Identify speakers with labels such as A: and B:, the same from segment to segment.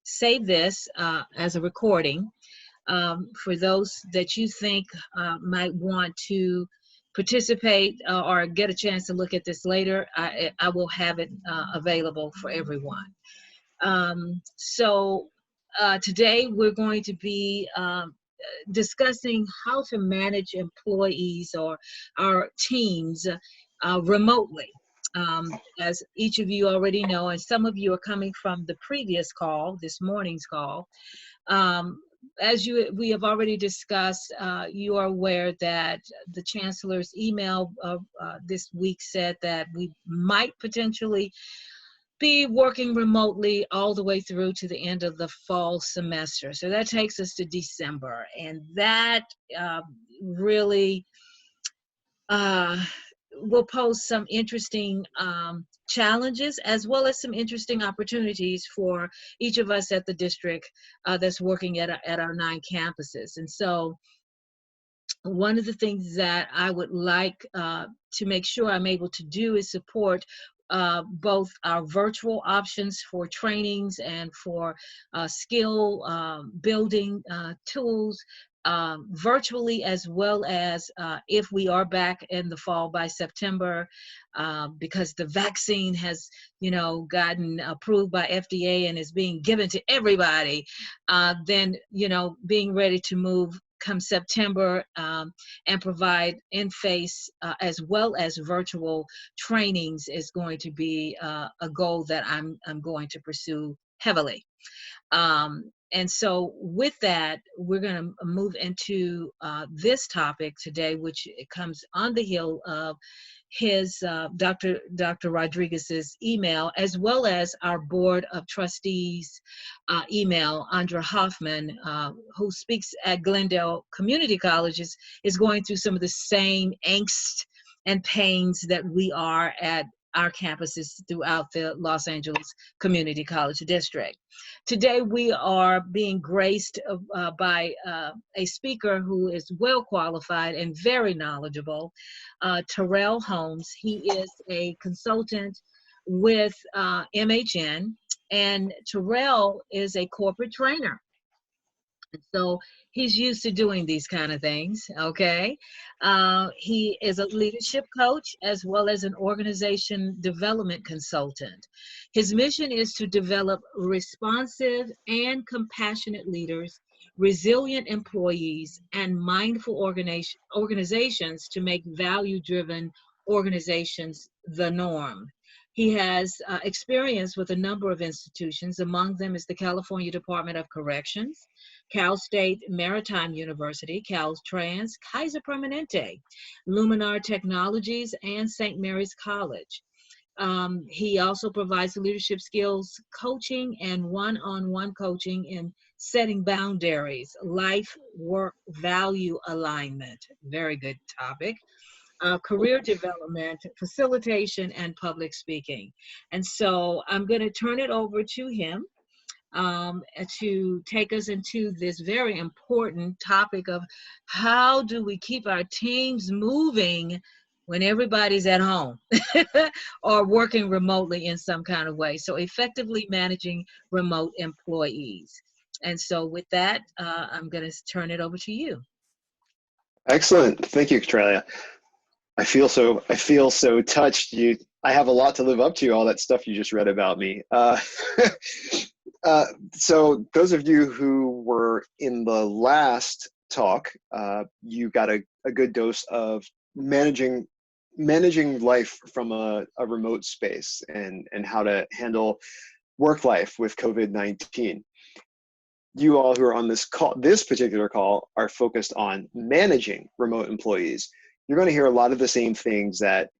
A: save this as a recording for those that you think might want to participate or get a chance to look at this later. I will have it available for everyone. So today we're going to be discussing how to manage employees or our teams remotely. As each of you already know, and some of you are coming from the previous call, this morning's call, as we have already discussed, you are aware that the Chancellor's email this week said that we might potentially be working remotely all the way through to the end of the fall semester. So that takes us to December, and that really will pose some interesting challenges as well as some interesting opportunities for each of us at the district that's working at our 9 campuses. And so one of the things that I would like to make sure I'm able to do is support both our virtual options for trainings and for skill building tools virtually, as well as if we are back in the fall by September, because the vaccine has, gotten approved by FDA and is being given to everybody, then, being ready to move come September and provide in-face as well as virtual trainings is going to be a goal that I'm going to pursue heavily. And so with that, we're going to move into this topic today, which comes on the heel of his Dr. Rodriguez's email, as well as our Board of Trustees email. Andra Hoffman, who speaks at Glendale Community College, is going through some of the same angst and pains that we are at our campuses throughout the Los Angeles Community College District. Today we are being graced by a speaker who is well qualified and very knowledgeable, Terrell Holmes. He is a consultant with MHN, and Terrell is a corporate trainer. So he's used to doing these kind of things, okay? He is a leadership coach as well as an organization development consultant. His mission is to develop responsive and compassionate leaders, resilient employees, and mindful organizations to make value-driven organizations the norm. He has experience with a number of institutions. Among them is the California Department of Corrections, Cal State Maritime University, Caltrans, Kaiser Permanente, Luminar Technologies, and St. Mary's College. He also provides leadership skills coaching and one-on-one coaching in setting boundaries, life, work, value alignment. Very good topic. Career development, facilitation, and public speaking. And so I'm going to turn it over to him to take us into this very important topic of how do we keep our teams moving when everybody's at home or working remotely in some kind of way. So effectively managing remote employees. And so with that, I'm going to turn it over to you.
B: Excellent. Thank you, Katralia. I feel so touched. I have a lot to live up to, all that stuff you just read about me. So those of you who were in the last talk, you got a good dose of managing life from a remote space and how to handle work life with COVID-19. You all who are on this particular call are focused on managing remote employees. You're going to hear a lot of the same things that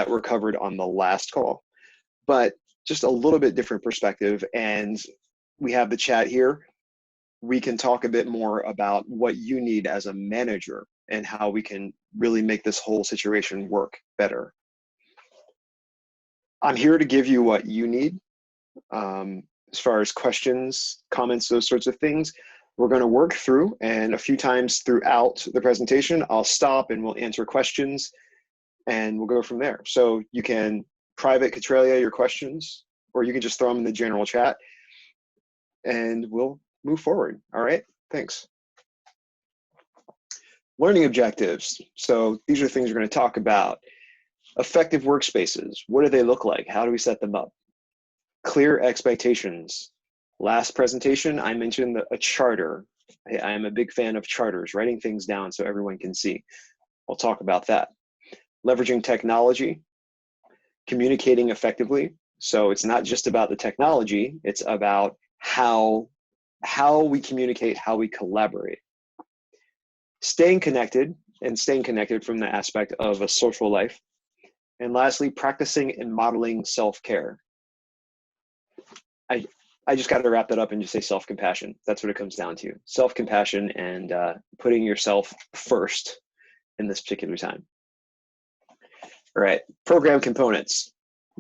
B: were covered on the last call, but just a little bit different perspective. And we have the chat here. We can talk a bit more about what you need as a manager and how we can really make this whole situation work better. I'm here to give you what you need as far as questions, comments, those sorts of things. We're going to work through, and a few times throughout the presentation, I'll stop and we'll answer questions and we'll go from there. So you can private Katralia your questions, or you can just throw them in the general chat. and we'll move forward. All right, thanks. Learning objectives. So these are things we're going to talk about. Effective workspaces. What do they look like? How do we set them up? Clear expectations. Last presentation, I mentioned a charter. I am a big fan of charters, writing things down so everyone can see. We'll talk about that. Leveraging technology, communicating effectively. So it's not just about the technology, it's about how we communicate, how we collaborate. Staying connected, and staying connected from the aspect of a social life. And lastly, practicing and modeling self-care. I just got to wrap that up and just say self-compassion. That's what it comes down to. Self-compassion and putting yourself first in this particular time. All right, program components.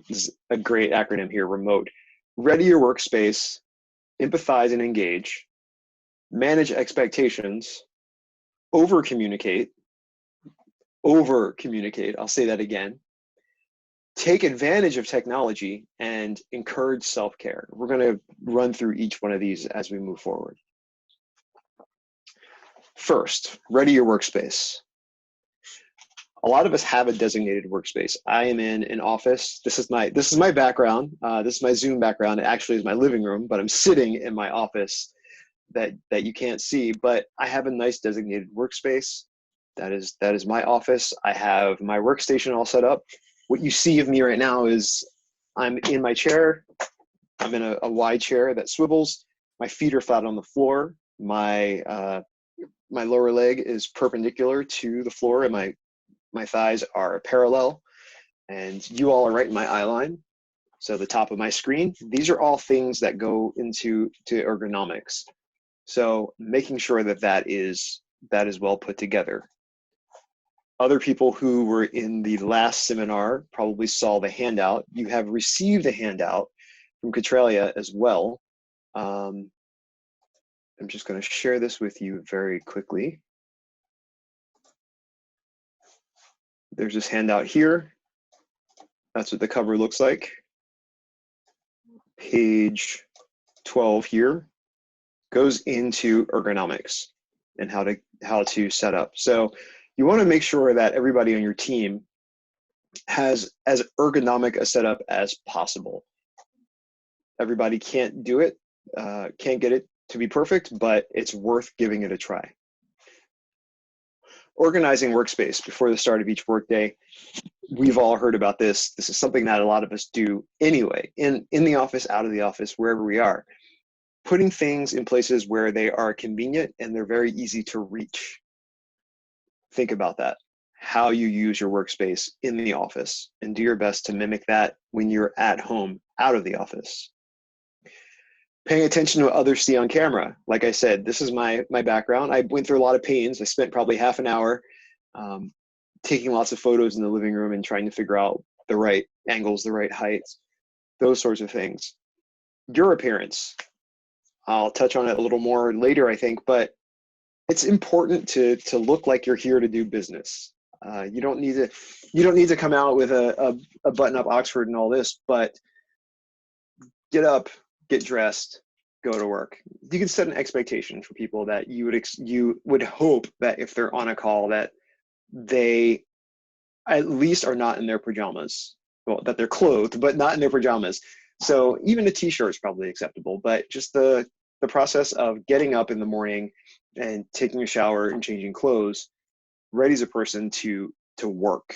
B: This is a great acronym here, remote. Ready your workspace, empathize and engage, manage expectations, over-communicate, I'll say that again. Take advantage of technology and encourage self-care. We're going to run through each one of these as we move forward. First, ready your workspace. A lot of us have a designated workspace. I am in an office. This is my background. This is my Zoom background. It actually is my living room, but I'm sitting in my office that you can't see. But I have a nice designated workspace. That is my office. I have my workstation all set up. What you see of me right now is I'm in my chair. I'm in a wide chair that swivels. My feet are flat on the floor. My lower leg is perpendicular to the floor, and my thighs are parallel. And you all are right in my eye line. So the top of my screen. These are all things that go into ergonomics. So making sure that is well put together. Other people who were in the last seminar probably saw the handout. You have received a handout from Catralia as well. I'm just going to share this with you very quickly. There's this handout here. That's what the cover looks like. Page 12 here goes into ergonomics and how to set up. So you want to make sure that everybody on your team has as ergonomic a setup as possible. Everybody can't do it, can't get it to be perfect, but it's worth giving it a try. Organizing workspace before the start of each workday. We've all heard about this. This is something that a lot of us do anyway, in the office, out of the office, wherever we are. Putting things in places where they are convenient and they're very easy to reach. Think about that, how you use your workspace in the office, and do your best to mimic that when you're at home, out of the office. Paying attention to what others see on camera. Like I said, this is my background. I went through a lot of pains. I spent probably half an hour taking lots of photos in the living room and trying to figure out the right angles, the right heights, those sorts of things. Your appearance. I'll touch on it a little more later, I think, but it's important to look like you're here to do business. You don't need to come out with a button-up Oxford and all this, but get up, get dressed, go to work. You can set an expectation for people that you would hope that if they're on a call that they at least are not in their pajamas. Well, that they're clothed, but not in their pajamas. So even a t-shirt is probably acceptable, but just the process of getting up in the morning and taking a shower and changing clothes readies a person to work.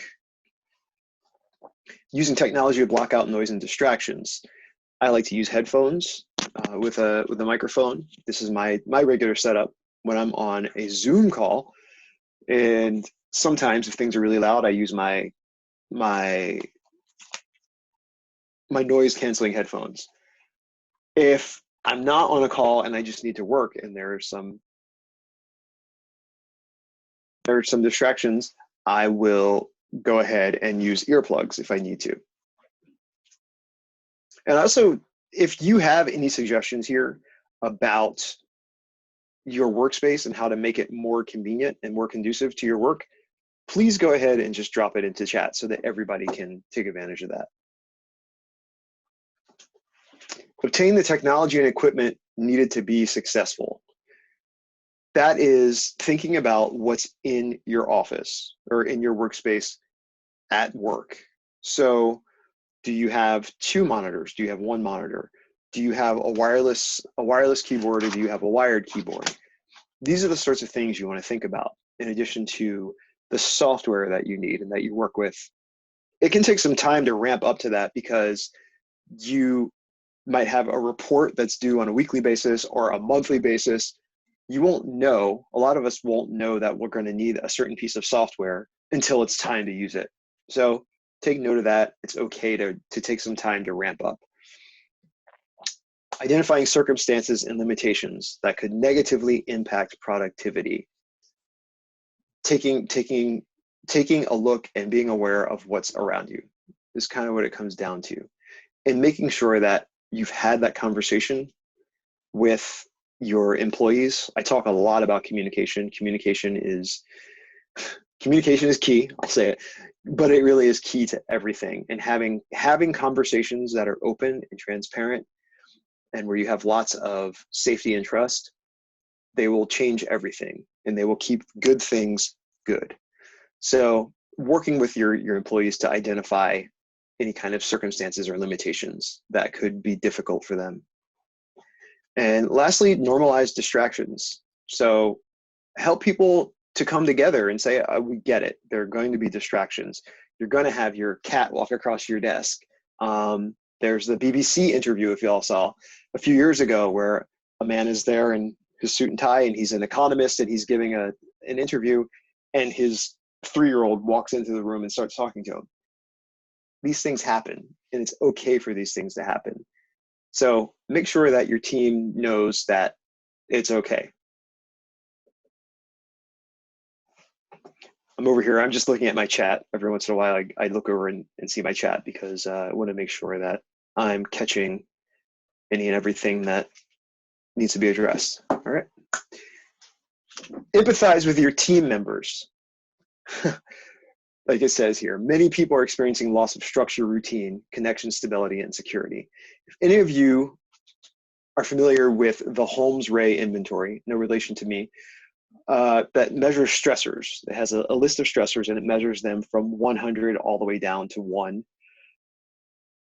B: Using technology to block out noise and distractions. I like to use headphones with a microphone. This is my regular setup when I'm on a Zoom call. And sometimes if things are really loud, I use my noise canceling headphones. If I'm not on a call and I just need to work and there are some distractions, I will go ahead and use earplugs if I need to. And also, if you have any suggestions here about your workspace and how to make it more convenient and more conducive to your work, please go ahead and just drop it into chat so that everybody can take advantage of that. Obtain the technology and equipment needed to be successful. That is thinking about what's in your office or in your workspace at work. So do you have 2 monitors? Do you have 1 monitor? Do you have a wireless keyboard, or do you have a wired keyboard? These are the sorts of things you want to think about, in addition to the software that you need and that you work with. It can take some time to ramp up to that, because you might have a report that's due on a weekly basis or a monthly basis. You won't know, a lot of us won't know that we're going to need a certain piece of software until it's time to use it. So take note of that. It's okay to take some time to ramp up. Identifying circumstances and limitations that could negatively impact productivity. Taking a look and being aware of what's around you is kind of what it comes down to. And making sure that you've had that conversation with your employees. I talk a lot about communication. Communication is key, I'll say it, but it really is key to everything. And having conversations that are open and transparent, and where you have lots of safety and trust, they will change everything, and they will keep good things good. So working with your employees to identify any kind of circumstances or limitations that could be difficult for them. And lastly, normalize distractions. So help people to come together and say, we get it. There are going to be distractions. You're going to have your cat walk across your desk. There's the BBC interview, if you all saw, a few years ago, where a man is there in his suit and tie, and he's an economist, and he's giving an interview, and his 3-year-old walks into the room and starts talking to him. These things happen, and it's okay for these things to happen. So make sure that your team knows that it's okay. I'm over here, I'm just looking at my chat. Every once in a while, I look over and see my chat, because I want to make sure that I'm catching any and everything that needs to be addressed. All right. Empathize with your team members. Like it says here, many people are experiencing loss of structure, routine, connection, stability, and security. If any of you are familiar with the Holmes-Ray inventory, no relation to me, that measures stressors. It has a list of stressors, and it measures them from 100 all the way down to 1.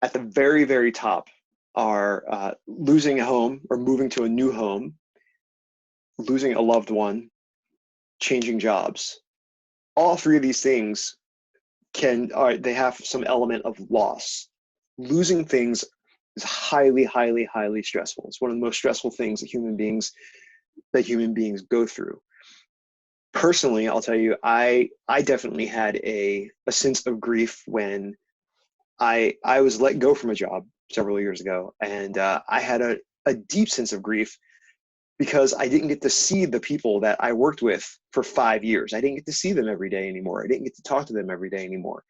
B: At the very, very top are losing a home or moving to a new home, losing a loved one, changing jobs. All 3 of these things they have some element of loss. Losing things is highly, highly, highly stressful. It's one of the most stressful things that human beings go through. Personally, I'll tell you, I definitely had a sense of grief when I was let go from a job several years ago, and I had a deep sense of grief, because I didn't get to see the people that I worked with for 5 years. I didn't get to see them every day anymore. I didn't get to talk to them every day anymore.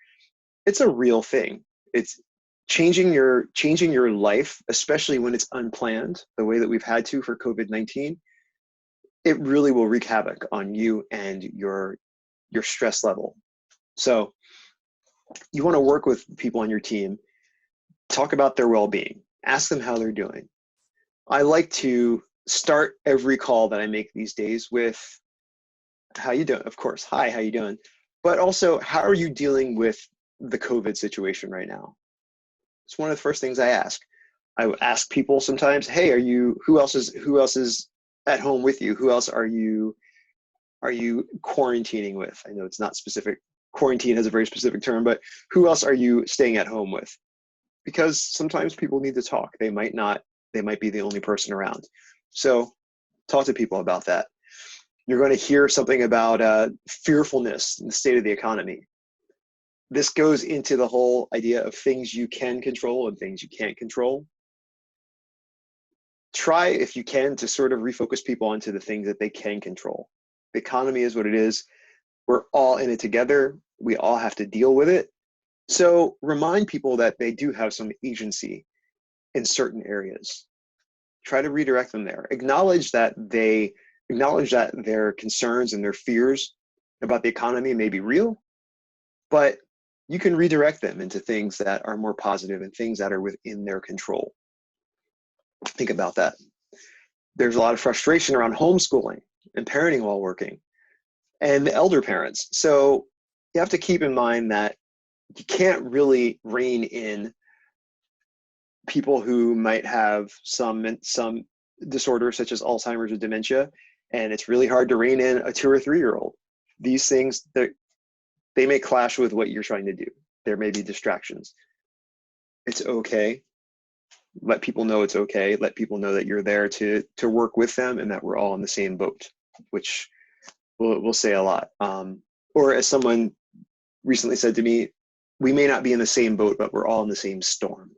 B: It's a real thing. It's changing your life, especially when it's unplanned, the way that we've had to for COVID-19. It really will wreak havoc on you and your stress level. So you want to work with people on your team, talk about their well-being, ask them how they're doing. I like to start every call that I make these days with, how you doing? Of course, hi, how you doing? But also, how are you dealing with the COVID situation right now? It's one of the first things I ask. I ask people sometimes, hey, who else is at home with you? Who else are you quarantining with? I know it's not specific. Quarantine has a very specific term, but who else are you staying at home with? Because sometimes people need to talk. They might be the only person around. So talk to people about that. You're going to hear something about fearfulness in the state of the economy. This goes into the whole idea of things you can control and things you can't control. Try, if you can, to sort of refocus people onto the things that they can control. The economy is what it is. We're all in it together. We all have to deal with it. So remind people that they do have some agency in certain areas. Try to redirect them there. Acknowledge that their concerns and their fears about the economy may be real, but you can redirect them into things that are more positive and things that are within their control. Think about that. There's a lot of frustration around homeschooling and parenting while working, and the elder parents. So you have to keep in mind that you can't really rein in people who might have some disorders such as Alzheimer's or dementia, and it's really hard to rein in a 2 or 3-year-old. These things, they may clash with what you're trying to do. There may be distractions. It's okay. Let people know it's okay. Let people know that you're there to work with them and that we're all in the same boat, which will say a lot. Or as someone recently said to me, we may not be in the same boat, but we're all in the same storm,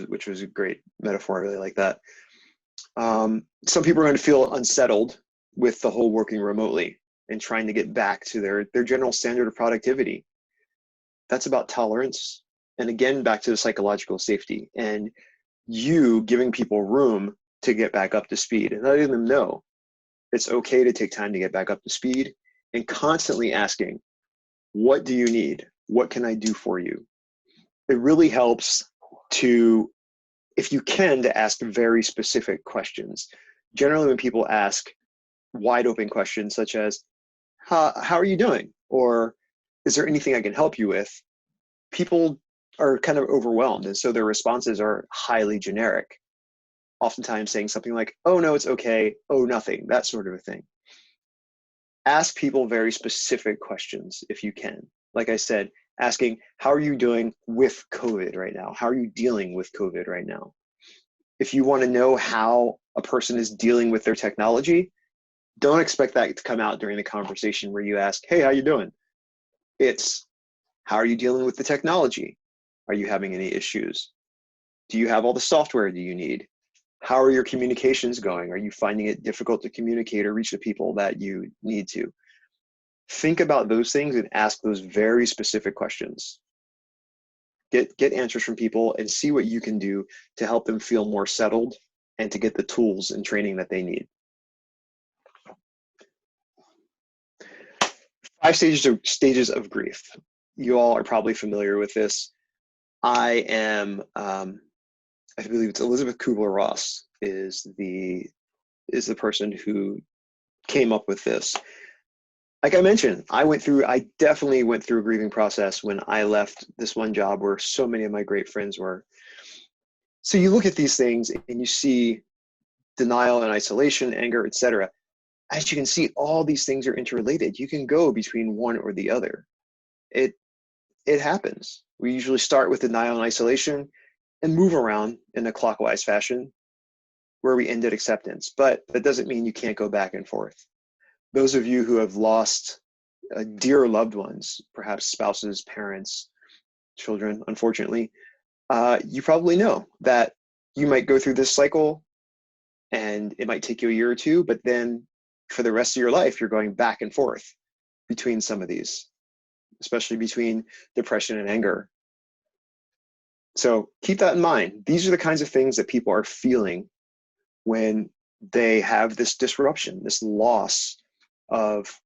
B: which was a great metaphor. I really like that. Some people are going to feel unsettled with the whole working remotely and trying to get back to their general standard of productivity. That's about tolerance. And again, back to the psychological safety and you giving people room to get back up to speed and letting them know it's okay to take time to get back up to speed, and constantly asking, what do you need? What can I do for you? It really helps to, if you can, to ask very specific questions. Generally, when people ask wide open questions such as, how are you doing? Or is there anything I can help you with? People are kind of overwhelmed, and so their responses are highly generic, oftentimes saying something like, oh no, it's okay, oh nothing, that sort of a thing. Ask people very specific questions if you can. Like I said, asking, how are you doing with COVID right now? How are you dealing with COVID right now? If you want to know how a person is dealing with their technology, don't expect that to come out during the conversation where you ask, hey, how you doing? It's, how are you dealing with the technology? Are you having any issues? Do you have all the software do you need? How are your communications going? Are you finding it difficult to communicate or reach the people that you need to? Think about those things and ask those very specific questions. Get answers from people and see what you can do to help them feel more settled and to get the tools and training that they need. 5 stages of grief. You all are probably familiar with this. I believe it's Elizabeth Kubler-Ross is the person who came up with this. Like I mentioned, I definitely went through a grieving process when I left this one job where so many of my great friends were. So you look at these things and you see denial and isolation, anger, etc. As you can see, all these things are interrelated. You can go between one or the other. It happens. We usually start with denial and isolation and move around in a clockwise fashion where we end at acceptance. But that doesn't mean you can't go back and forth. Those of you who have lost dear loved ones, perhaps spouses, parents, children, unfortunately, you probably know that you might go through this cycle and it might take you a year or two, but then for the rest of your life, you're going back and forth between some of these, especially between depression and anger. So keep that in mind. These are the kinds of things that people are feeling when they have this disruption, this loss of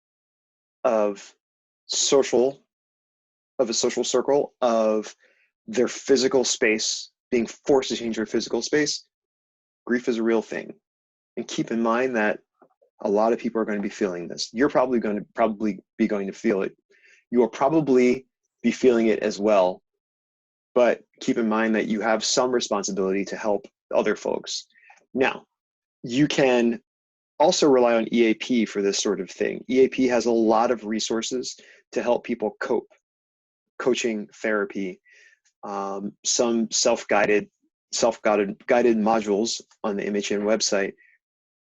B: a social circle, of their physical space, being forced to change their physical space. Grief is a real thing. And keep in mind that a lot of people are going to be feeling this. You're probably going to feel it. You will probably be feeling it as well. But keep in mind that you have some responsibility to help other folks. Now, you can also rely on EAP for this sort of thing. EAP has a lot of resources to help people cope. Coaching, therapy, some self-guided modules on the MHN website.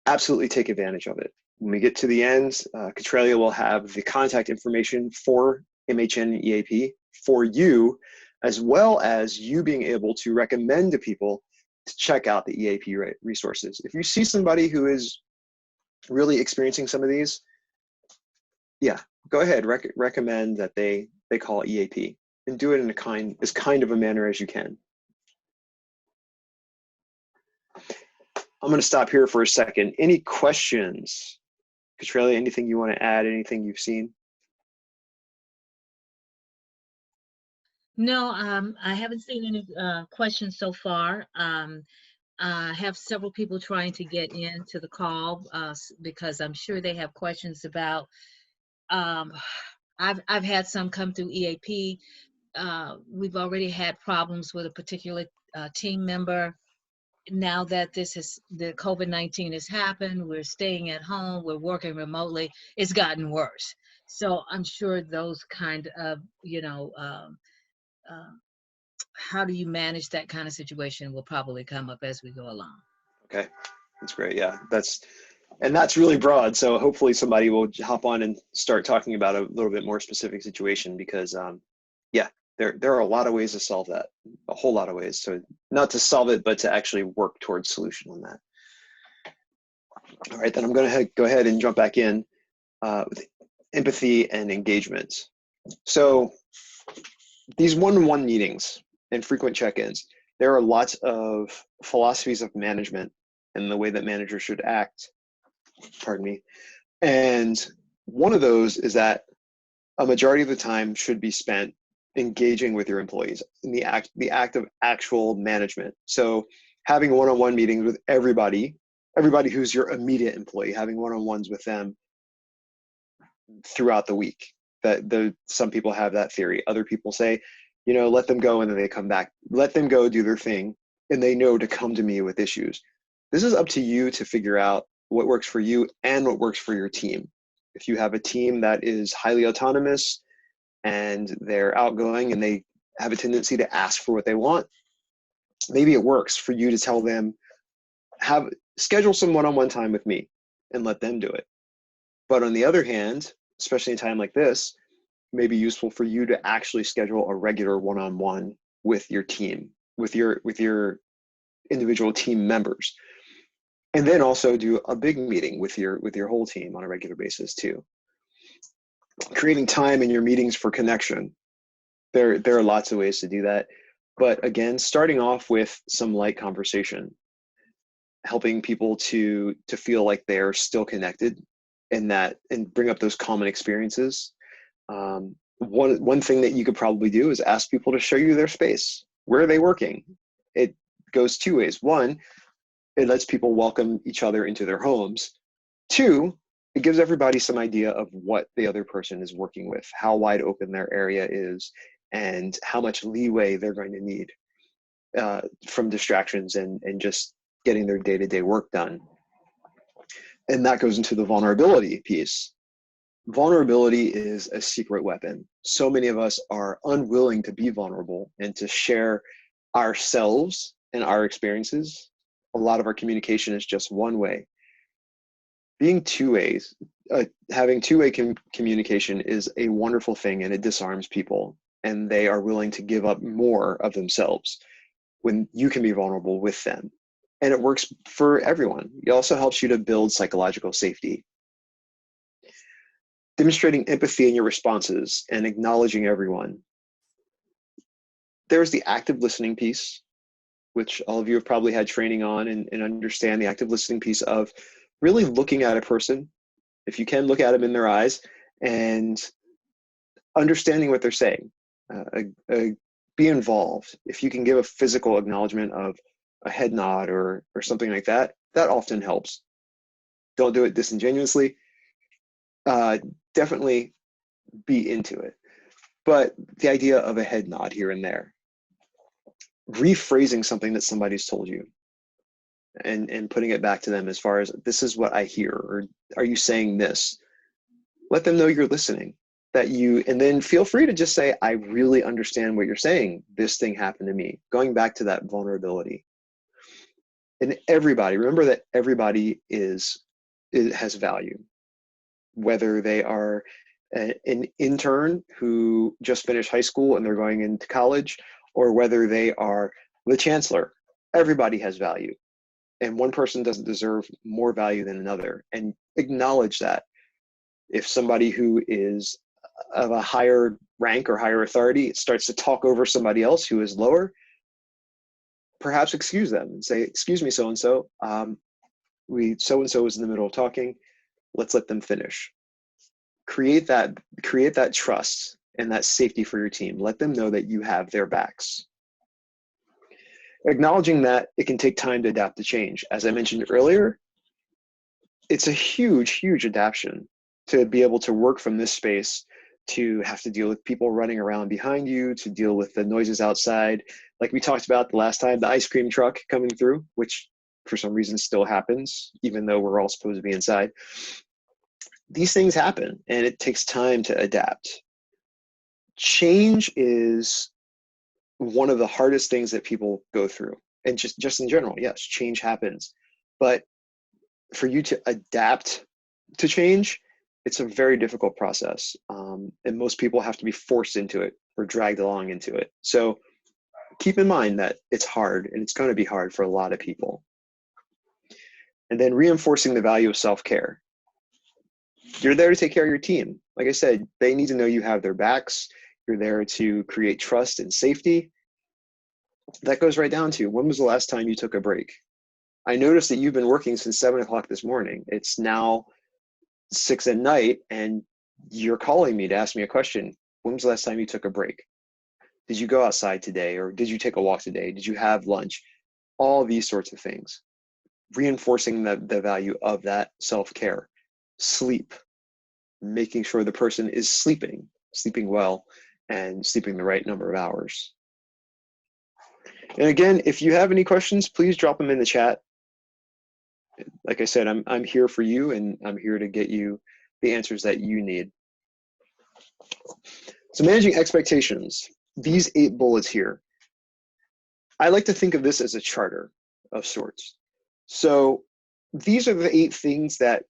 B: Absolutely take advantage of it. When we get to the end, Catralia will have the contact information for MHN and EAP for you, as well as you being able to recommend to people to check out the EAP resources. If you see somebody who is really experiencing some of these, yeah, go ahead, recommend that they call EAP, and do it in as kind of a manner as you can. I'm going to stop here for a second. Any questions? Catralia, anything you want to add, anything you've seen?
A: No, I haven't seen any questions so far. have several people trying to get into the call because I'm sure they have questions about. Um, I've had some come through EAP. We've already had problems with a particular team member. Now that the COVID-19 has happened, we're staying at home, we're working remotely, it's gotten worse. So I'm sure those kind of, uh, how do you manage that kind of situation will probably come up as we go along.
B: Okay, that's great. Yeah, that's really broad. So hopefully somebody will hop on and start talking about a little bit more specific situation because, yeah, there are a lot of ways to solve that, a whole lot of ways. So not to solve it, but to actually work towards solution on that. All right, then I'm going to go ahead and jump back in with empathy and engagement. So these one-on-one meetings and frequent check-ins, there are lots of philosophies of management and the way that managers should act, pardon me. And one of those is that a majority of the time should be spent engaging with your employees in the act of actual management. So having one-on-one meetings with everybody who's your immediate employee, having one-on-ones with them throughout the week. Some people have that theory. Other people say, let them go and then they come back. Let them go do their thing and they know to come to me with issues. This is up to you to figure out what works for you and what works for your team. If you have a team that is highly autonomous and they're outgoing and they have a tendency to ask for what they want, maybe it works for you to tell them, schedule some one-on-one time with me and let them do it. But on the other hand, especially in a time like this, it may be useful for you to actually schedule a regular one-on-one with your team, with your individual team members. And then also do a big meeting with your whole team on a regular basis too. Creating time in your meetings for connection. There are lots of ways to do that. But again, starting off with some light conversation, helping people to feel like they're still connected and bring up those common experiences. One thing that you could probably do is ask people to show you their space. Where are they working? It goes two ways. One, it lets people welcome each other into their homes. Two, it gives everybody some idea of what the other person is working with, how wide open their area is, and how much leeway they're going to need from distractions and just getting their day-to-day work done. And that goes into the vulnerability piece. Vulnerability is a secret weapon. So many of us are unwilling to be vulnerable and to share ourselves and our experiences. A lot of our communication is just one way. Being two ways, having two-way communication is a wonderful thing, and it disarms people, and they are willing to give up more of themselves when you can be vulnerable with them. And it works for everyone. It also helps you to build psychological safety. Demonstrating empathy in your responses and acknowledging everyone. There's the active listening piece, which all of you have probably had training on and understand the active listening piece of really looking at a person, if you can look at them in their eyes, and understanding what they're saying. Be involved. If you can give a physical acknowledgement of a head nod or something like that, that often helps. Don't do it disingenuously. Definitely be into it. But the idea of a head nod here and there, rephrasing something that somebody's told you and putting it back to them as far as, this is what I hear, or are you saying this? Let them know you're listening, and then feel free to just say, I really understand what you're saying. This thing happened to me. Going back to that vulnerability. And remember that everybody has value, whether they are an intern who just finished high school and they're going into college, or whether they are the chancellor. Everybody has value, and one person doesn't deserve more value than another, and acknowledge that. If somebody who is of a higher rank or higher authority starts to talk over somebody else who is lower, perhaps excuse them and say, excuse me, so-and-so, so-and-so was in the middle of talking, let's let them finish. Create that trust and that safety for your team. Let them know that you have their backs. Acknowledging that it can take time to adapt to change. As I mentioned earlier, it's a huge, huge adaptation to be able to work from this space, to have to deal with people running around behind you, to deal with the noises outside. Like we talked about the last time, the ice cream truck coming through, which for some reason still happens, even though we're all supposed to be inside. These things happen, and it takes time to adapt. Change is one of the hardest things that people go through. And just in general, yes, change happens. But for you to adapt to change, it's a very difficult process. And most people have to be forced into it or dragged along into it. So keep in mind that it's hard, and it's going to be hard for a lot of people. And then reinforcing the value of self-care. You're there to take care of your team. Like I said, they need to know you have their backs. You're there to create trust and safety. That goes right down to, when was the last time you took a break? I noticed that you've been working since 7 o'clock this morning. It's now 6 at night, and you're calling me to ask me a question. When was the last time you took a break? Did you go outside today? Or did you take a walk today? Did you have lunch? All these sorts of things. Reinforcing the value of that self-care. Sleep. Making sure the person is sleeping well, and sleeping the right number of hours. And again, if you have any questions, please drop them in the chat. Like I said, I'm here for you, and I'm here to get you the answers that you need. So managing expectations, these 8 bullets here, I like to think of this as a charter of sorts. So these are the 8 things that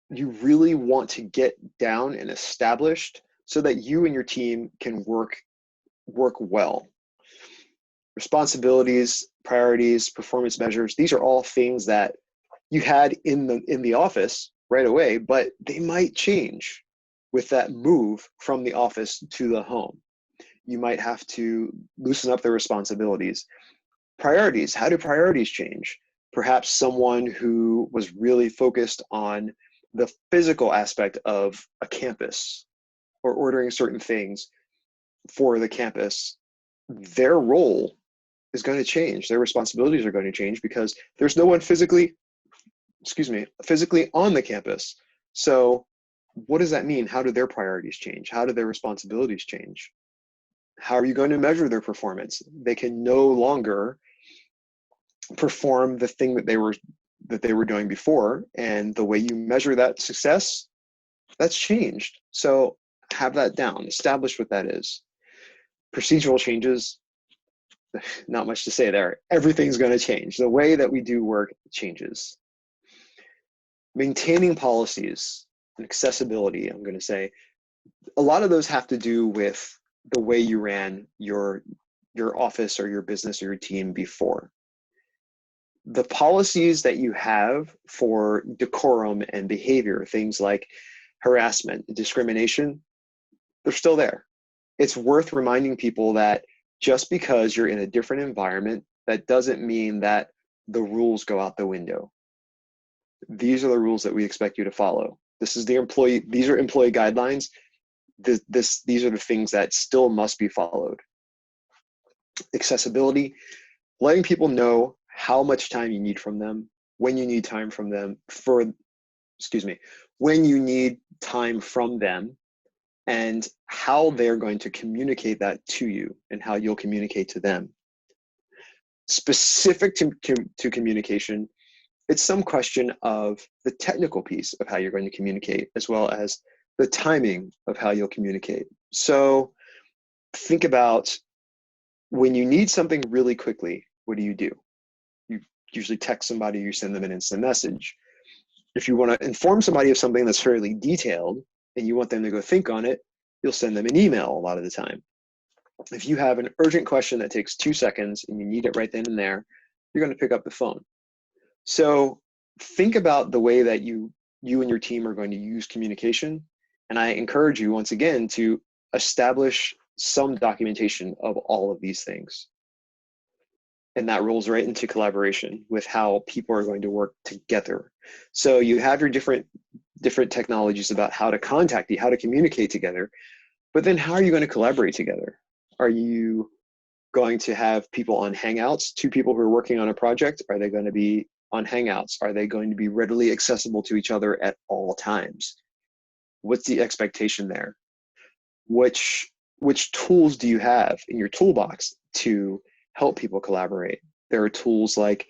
B: you really want to get down and established so that you and your team can work well. Responsibilities, priorities, performance measures, these are all things that you had in the office right away, but they might change with that move from the office to the home. You might have to loosen up the responsibilities. Priorities, how do priorities change? Perhaps someone who was really focused on the physical aspect of a campus or ordering certain things for the campus, their role is going to change. Their responsibilities are going to change because there's no one physically on the campus. So what does that mean? How do their priorities change? How do their responsibilities change? How are you going to measure their performance? They can no longer perform the thing that they were doing before, and the way you measure that success, that's changed. So have that down, establish what that is. Procedural changes, not much to say there. Everything's going to change. The way that we do work changes. Maintaining policies and accessibility, I'm going to say, a lot of those have to do with the way you ran your office or your business or your team before. The policies that you have for decorum and behavior, things like harassment, discrimination, they're still there. It's worth reminding people that just because you're in a different environment, that doesn't mean that the rules go out the window. These are the rules that we expect you to follow. These are employee guidelines. These are the things that still must be followed. Accessibility, letting people know how much time you need from them, when you need time from them, when you need time from them, and how they're going to communicate that to you and how you'll communicate to them. Specific to communication, it's some question of the technical piece of how you're going to communicate, as well as the timing of how you'll communicate. So think about when you need something really quickly, what do? You usually text somebody, you send them an instant message. If you want to inform somebody of something that's fairly detailed and you want them to go think on it, you'll send them an email a lot of the time. If you have an urgent question that takes 2 seconds and you need it right then and there, you're going to pick up the phone. So think about the way that you and your team are going to use communication. And I encourage you, once again, to establish some documentation of all of these things. And that rolls right into collaboration with how people are going to work together. So you have your different technologies about how to contact you, how to communicate together, but then how are you going to collaborate together? Are you going to have people on Hangouts? Two people who are working on a project, are they going to be on Hangouts? Are they going to be readily accessible to each other at all times? What's the expectation there? Which tools do you have in your toolbox to help people collaborate? There are tools like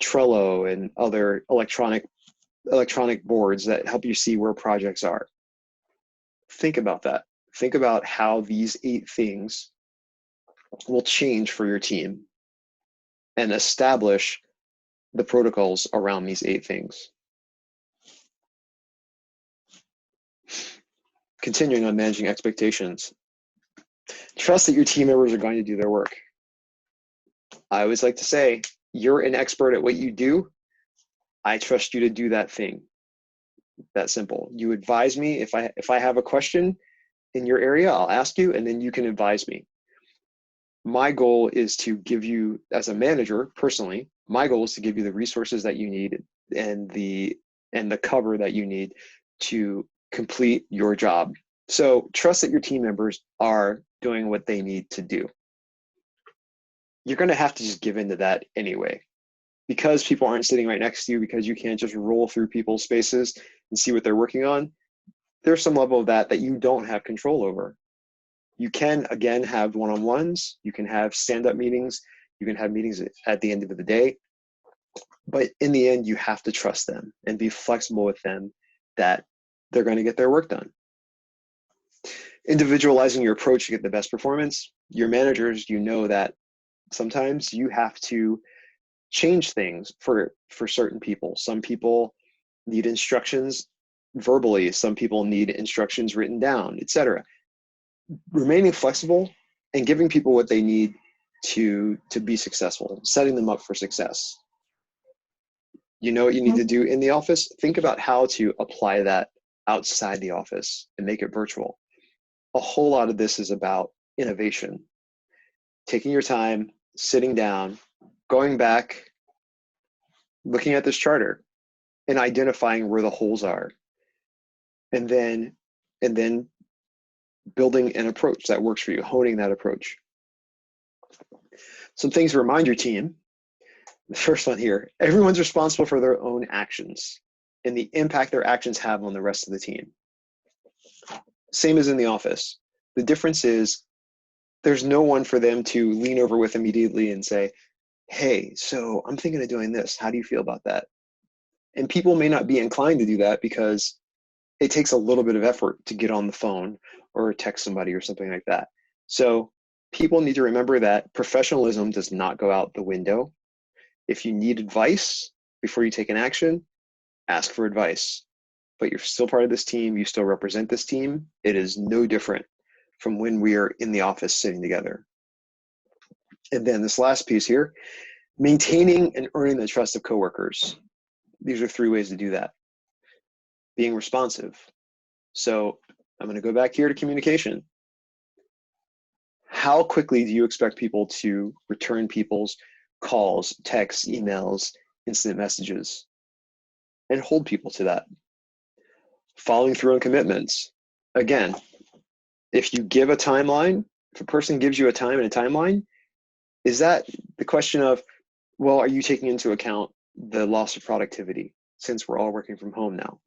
B: Trello and other electronic boards that help you see where projects are. Think about that. Think about how these 8 things will change for your team and establish the protocols around these 8 things. Continuing on managing expectations. Trust that your team members are going to do their work. I always like to say, you're an expert at what you do. I trust you to do that thing. That simple. You advise me if I have a question in your area, I'll ask you, and then you can advise me. My goal is to give you, as a manager, personally, my goal is to give you the resources that you need and the cover that you need to complete your job. So trust that your team members are doing what they need to do. You're going to have to just give into that anyway. Because people aren't sitting right next to you, because you can't just roll through people's spaces and see what they're working on, there's some level of that you don't have control over. You can, again, have one-on-ones, you can have stand-up meetings, you can have meetings at the end of the day, but in the end, you have to trust them and be flexible with them that they're going to get their work done. Individualizing your approach to get the best performance. Your managers, you know that sometimes you have to change things for certain people. Some people need instructions verbally, some people need instructions written down, etc. Remaining flexible and giving people what they need to be successful, setting them up for success. You know what you need to do in the office? Think about how to apply that outside the office and make it virtual. A whole lot of this is about innovation. Taking your time, sitting down, going back, looking at this charter and identifying where the holes are, and then building an approach that works for you, honing that approach. Some things to remind your team. The first one here, everyone's responsible for their own actions and the impact their actions have on the rest of the team. Same as in the office. The difference is there's no one for them to lean over with immediately and say, hey, so I'm thinking of doing this. How do you feel about that? And people may not be inclined to do that because it takes a little bit of effort to get on the phone or text somebody or something like that. So people need to remember that professionalism does not go out the window. If you need advice before you take an action, ask for advice. But you're still part of this team. You still represent this team. It is no different from when we are in the office sitting together. And then this last piece here, maintaining and earning the trust of coworkers. These are 3 ways to do that. Being responsive. So I'm going to go back here to communication. How quickly do you expect people to return people's calls, texts, emails, instant messages? And hold people to that. Following through on commitments. Again, if you give a timeline, if a person gives you a time and a timeline, is that the question of, well, are you taking into account the loss of productivity since we're all working from home now?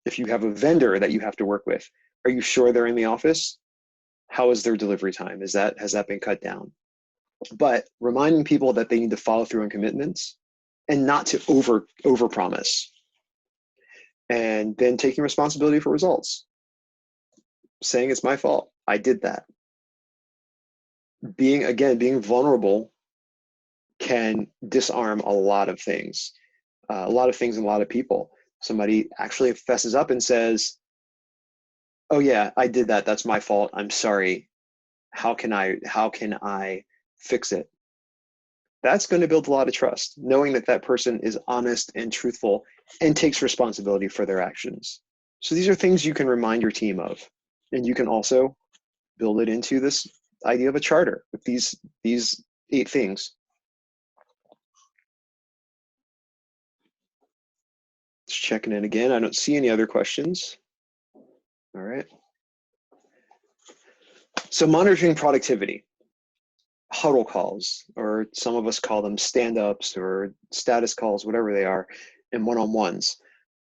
B: If you have a vendor that you have to work with, are you sure they're in the office? How is their delivery time? Has that been cut down? But reminding people that they need to follow through on commitments and not to over promise. And then taking responsibility for results. Saying it's my fault. I did that. Being vulnerable can disarm a lot of things and a lot of people. Somebody actually fesses up and says, oh yeah, I did that. That's my fault. I'm sorry. How can I fix it? That's going to build a lot of trust, knowing that that person is honest and truthful and takes responsibility for their actions. So these are things you can remind your team of, and you can also build it into this idea of a charter with these 8 things. Just checking in again. I don't see any other questions. All right. So monitoring productivity. huddle calls, or some of us call them stand-ups or status calls, whatever they are, and one-on-ones.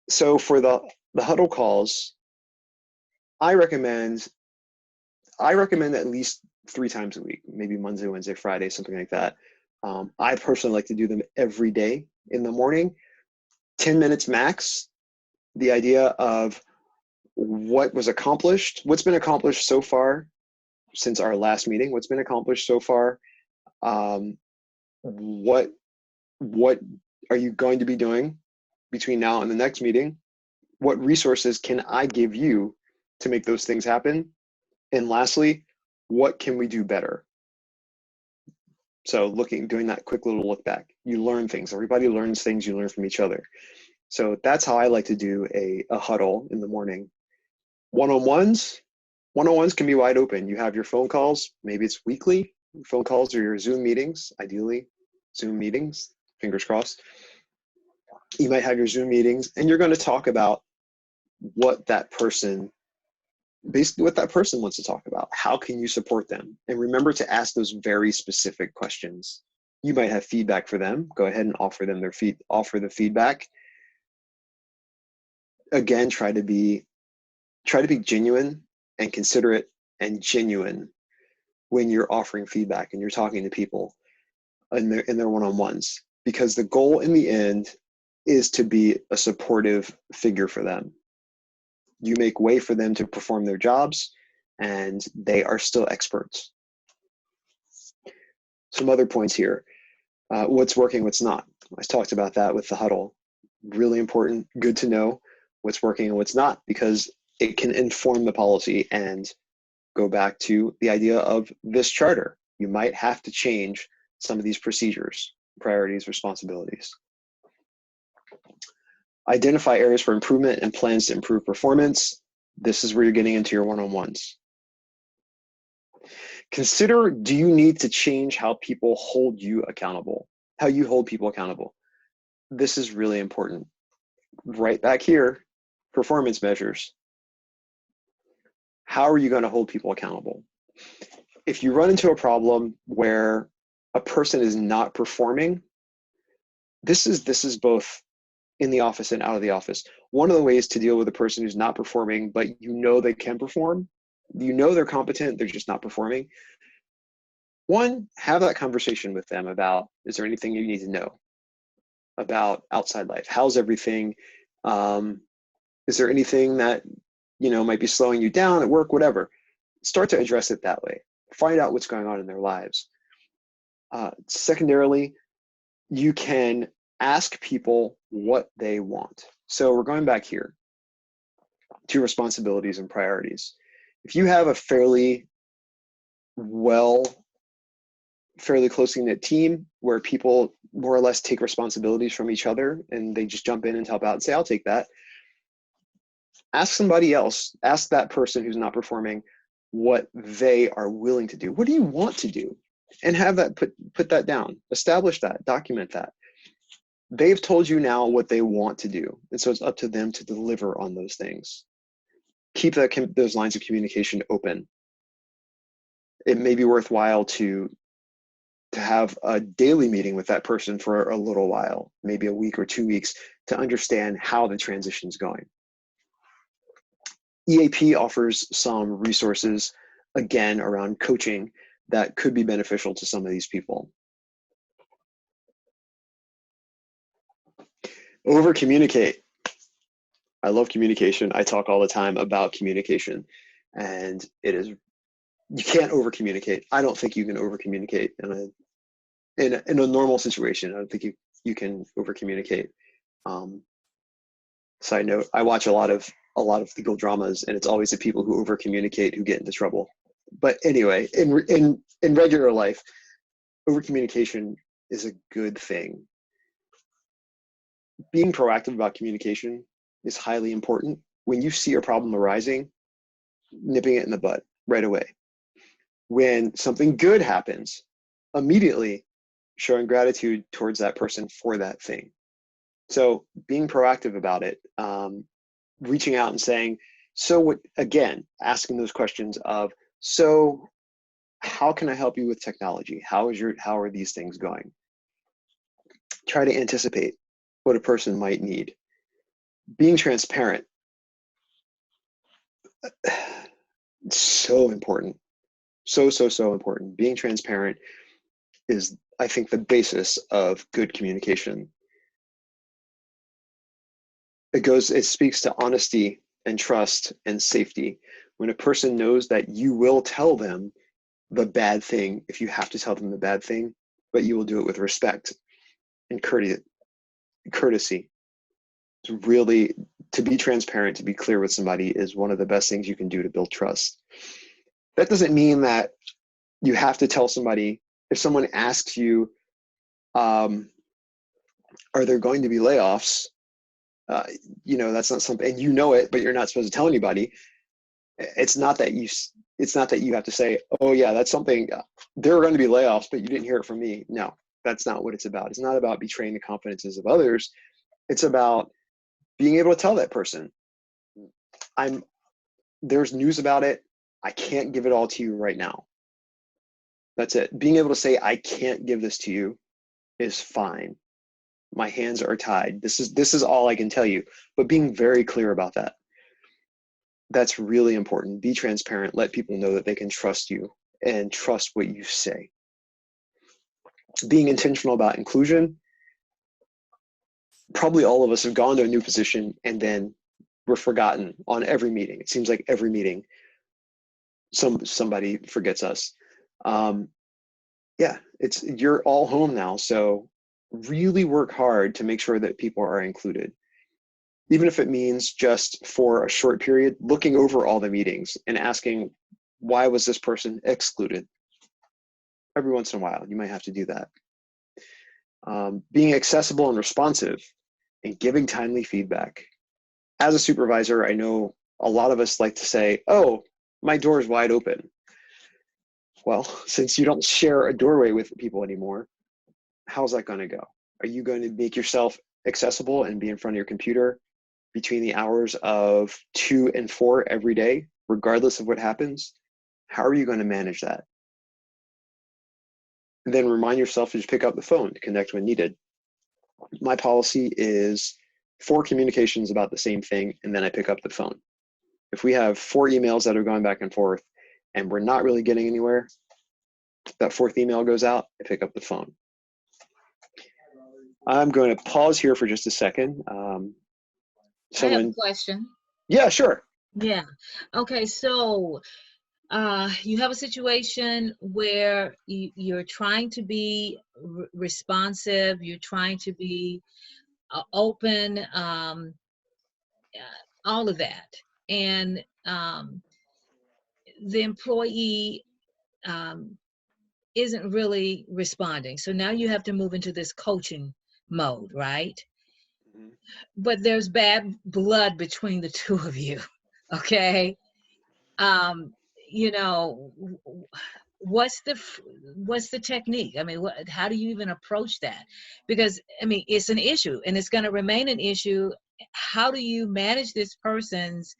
B: So for the huddle calls, I recommend at least 3 times a week, maybe Monday, Wednesday, Friday, something like that. I personally like to do them every day in the morning, 10 minutes max. The idea of what was accomplished, what's been accomplished so far since our last meeting, what's been accomplished so far, what are you going to be doing between now and the next meeting? What resources can I give you to make those things happen? And lastly, what can we do better? So doing that quick little look back. You learn things. Everybody learns things. You learn from each other. So that's how I like to do a huddle in the morning. One-on-ones can be wide open. You have your phone calls. Maybe it's weekly. Phone calls or your Zoom meetings, ideally Zoom meetings, fingers crossed. You might have your Zoom meetings, and you're going to talk about basically what that person wants to talk about. How can you support them? And remember to ask those very specific questions. You might have feedback for them. Go ahead and offer them offer the feedback. Again, try to be genuine and considerate and genuine when you're offering feedback and you're talking to people in their one-on-ones, because the goal in the end is to be a supportive figure for them. You make way for them to perform their jobs, and they are still experts. Some other points here. What's working, what's not. I talked about that with the huddle. Really important, good to know what's working and what's not, because it can inform the policy. And go back to the idea of this charter. You might have to change some of these procedures, priorities, responsibilities. Identify areas for improvement and plans to improve performance. This is where you're getting into your one-on-ones. Consider, do you need to change how people hold you accountable? How you hold people accountable. This is really important. Right back here, performance measures. How are you going to hold people accountable? If you run into a problem where a person is not performing, this is both in the office and out of the office. One of the ways to deal with a person who's not performing, but you know they can perform, you know they're competent, they're just not performing. One, have that conversation with them about, is there anything you need to know about outside life? How's everything? Is there anything that might be slowing you down at work, whatever? Start to address it that way. Find out what's going on in their lives. Secondarily, you can ask people what they want. So we're going back here to responsibilities and priorities. If you have a fairly closely knit team where people more or less take responsibilities from each other and they just jump in and help out and say, I'll take that. Ask somebody else, ask that person who's not performing what they are willing to do. What do you want to do? And have that, put that down, establish that, document that. They've told you now what they want to do. And so it's up to them to deliver on those things. Keep those lines of communication open. It may be worthwhile to have a daily meeting with that person for a little while, maybe a week or 2 weeks, to understand how the transition is going. EAP offers some resources, again, around coaching that could be beneficial to some of these people. Over communicate. I love communication. I talk all the time about communication, and you can't over communicate. I don't think you can over communicate in a normal situation. I don't think you can over communicate. Side note, I watch a lot of legal dramas, and it's always the people who over communicate who get into trouble. But anyway, in regular life, over communication is a good thing. Being proactive about communication is highly important. When you see a problem arising, nipping it in the bud right away. When something good happens, immediately showing gratitude towards that person for that thing. So being proactive about it, reaching out and saying, so what, again, asking those questions of, so how can I help you with technology? How are these things going? Try to anticipate what a person might need. Being transparent, so important. So important. Being transparent is, I think, the basis of good communication. It speaks to honesty and trust and safety. When a person knows that you will tell them the bad thing, if you have to tell them the bad thing, but you will do it with respect and courtesy. To be transparent, to be clear with somebody is one of the best things you can do to build trust. That doesn't mean that you have to tell somebody, if someone asks you, are there going to be layoffs? That's not something, and you know it, but you're not supposed to tell anybody. It's not that you have to say, oh yeah, that's something, there are going to be layoffs, but you didn't hear it from me. No, that's not what it's about. It's not about betraying the confidences of others. It's about being able to tell that person, there's news about it. I can't give it all to you right now. That's it. Being able to say, I can't give this to you is fine. My hands are tied. This is all I can tell you, but being very clear about that. That's really important. Be transparent. Let people know that they can trust you and trust what you say. Being intentional about inclusion. Probably all of us have gone to a new position and then we're forgotten on every meeting. It seems like every meeting, somebody forgets us. You're all home now, so really work hard to make sure that people are included. Even if it means just for a short period, looking over all the meetings and asking, why was this person excluded? Every once in a while, you might have to do that. Being accessible and responsive and giving timely feedback. As a supervisor, I know a lot of us like to say, oh, my door is wide open. Well, since you don't share a doorway with people anymore, how's that going to go? Are you going to make yourself accessible and be in front of your computer between the hours of 2 and 4 every day, regardless of what happens? How are you going to manage that? And then remind yourself to just pick up the phone to connect when needed. My policy is 4 communications about the same thing, and then I pick up the phone. If we have 4 emails that are going back and forth and we're not really getting anywhere, that 4th email goes out, I pick up the phone. I'm going to pause here for just a second.
A: I have a question.
B: Yeah, sure.
A: Yeah. Okay, so you have a situation where you're trying to be responsive, you're trying to be open, all of that. And the employee isn't really responding. So now you have to move into this coaching mode, right?
B: Mm-hmm.
A: But there's bad blood between the two of you, okay? You know, what's the technique? I mean, how do you even approach that? Because I mean, it's an issue and it's going to remain an issue. How do you manage this person's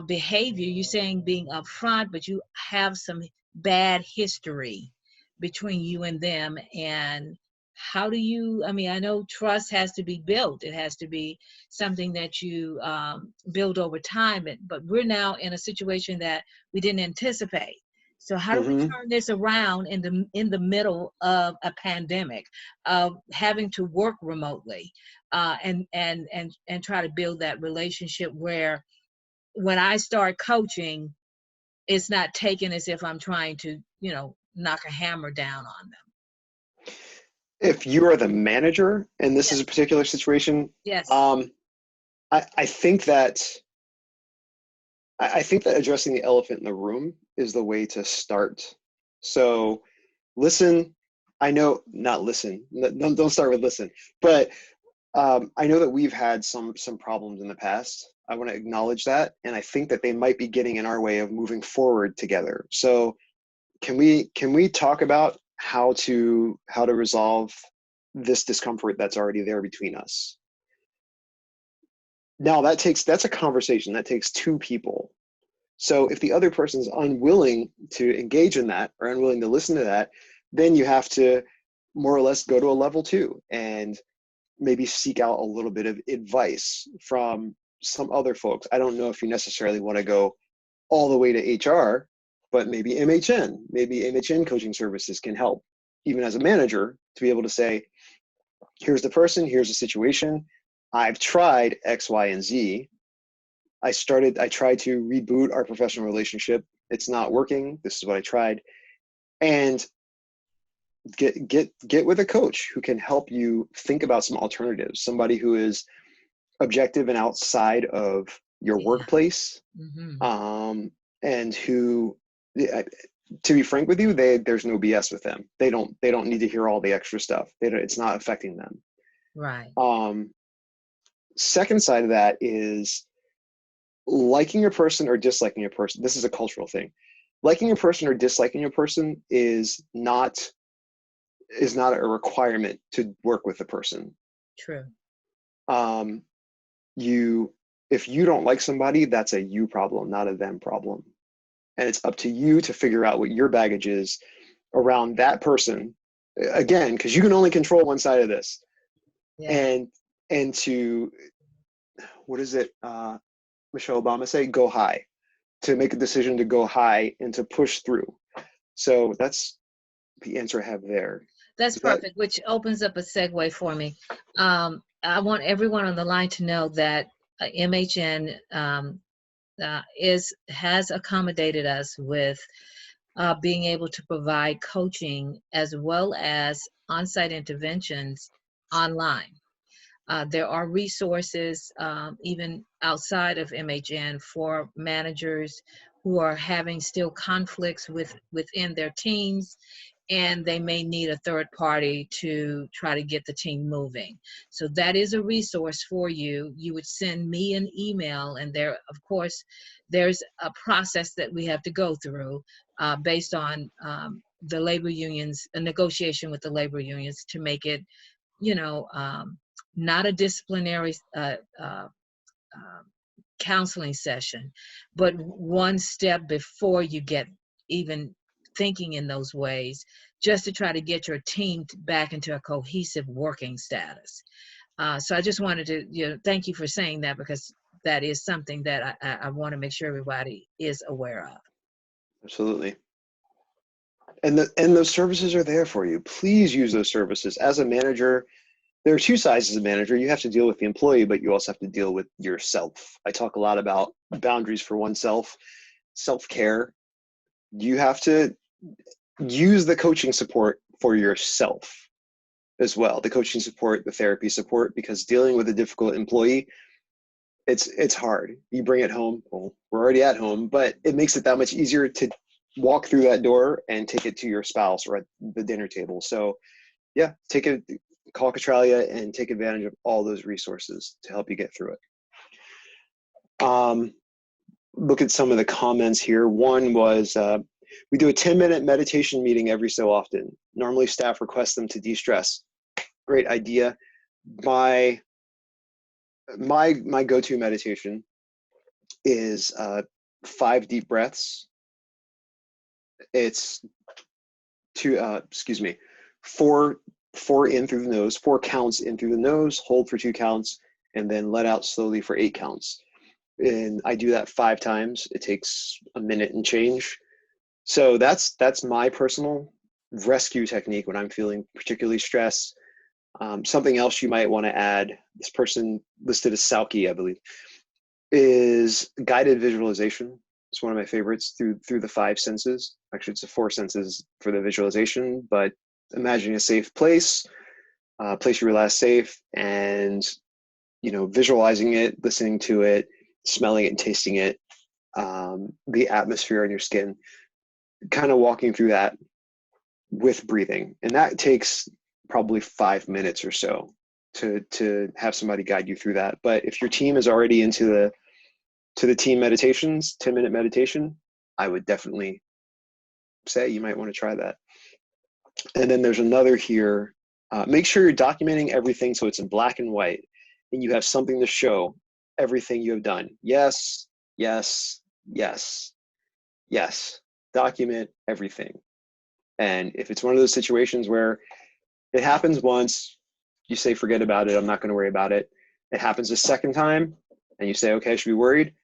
A: behavior? You're saying being upfront, but you have some bad history between you and them. And how do you, I mean, I know trust has to be built. It has to be something that you build over time, but we're now in a situation that we didn't anticipate. So how do we turn this around in the middle of a pandemic, of having to work remotely, and try to build that relationship where when I start coaching, it's not taken as if I'm trying to, knock a hammer down on them.
B: If you are the manager and this
A: Yes.
B: is a particular situation,
A: Yes.
B: I think that addressing the elephant in the room is the way to start. So listen. I know, not listen. Don't start with listen. But I know that we've had some problems in the past. I want to acknowledge that, and I think that they might be getting in our way of moving forward together. So can we talk about how to resolve this discomfort that's already there between us? Now that's a conversation that takes 2 people. So if the other person's unwilling to engage in that or unwilling to listen to that, then you have to more or less go to a level 2 and maybe seek out a little bit of advice from some other folks. I don't know if you necessarily want to go all the way to HR, but maybe MHN coaching services can help, even as a manager, to be able to say, here's the person, here's the situation. I've tried X, Y, and Z. I tried to reboot our professional relationship. It's not working. This is what I tried. And get with a coach who can help you think about some alternatives, somebody who is objective and outside of your workplace, and who, to be frank with you, there's no BS with them. They don't need to hear all the extra stuff. It's not affecting them.
A: Right.
B: Second side of that is liking a person or disliking a person. This is a cultural thing. Liking a person or disliking a person is not a requirement to work with the person.
A: True.
B: If you don't like somebody, that's a you problem, not a them problem. And it's up to you to figure out what your baggage is around that person. Again, because you can only control one side of this. Yeah. And to, what is it, Michelle Obama say? Go high. To make a decision to go high and to push through. So that's the answer I have there.
A: That's perfect, which opens up a segue for me. I want everyone on the line to know that MHN has accommodated us with being able to provide coaching as well as on-site interventions online. There are resources even outside of MHN for managers who are having still conflicts within their teams, and they may need a third party to try to get the team moving. So that is a resource for you. You would send me an email, and there, of course, there's a process that we have to go through based on the labor unions, a negotiation with the labor unions to make it, not a disciplinary counseling session, but one step before you get even thinking in those ways, just to try to get your team back into a cohesive working status. So I just wanted to thank you for saying that, because that is something that I want to make sure everybody is aware of.
B: Absolutely. And those services are there for you. Please use those services. As a manager, there are two sides as a manager. You have to deal with the employee, but you also have to deal with yourself. I talk a lot about boundaries for oneself, self-care. You have to use the coaching support for yourself as well. The coaching support, the therapy support, because dealing with a difficult employee, it's hard. You bring it home. Well, we're already at home, but it makes it that much easier to walk through that door and take it to your spouse or at the dinner table. So yeah, call Catralia and take advantage of all those resources to help you get through it. Look at some of the comments here. One was, we do a 10-minute meditation meeting every so often. Normally staff request them to de-stress. Great idea. My go-to meditation is 5 deep breaths. It's 4 in through the nose, 4 counts in through the nose, hold for 2 counts, and then let out slowly for 8 counts. And I do that 5 times. It takes a minute and change. So that's my personal rescue technique when I'm feeling particularly stressed. Something else you might want to add, this person listed as Sauki, I believe, is guided visualization. It's one of my favorites through the 5 senses. Actually, it's the 4 senses for the visualization, but imagining a safe place, a place you realize safe, and visualizing it, listening to it, smelling it and tasting it, the atmosphere on your skin, kind of walking through that with breathing. And that takes probably 5 minutes or so to have somebody guide you through that. But if your team is already into the team meditations, 10-minute meditation, I would definitely say you might want to try that. And then there's another here. Make sure you're documenting everything so it's in black and white and you have something to show everything you have done. Yes, yes, Yes, yes, document everything. And if it's one of those situations where it happens once, you say, forget about it, I'm not going to worry about it. It happens a second time, and you say, okay, I should be worried.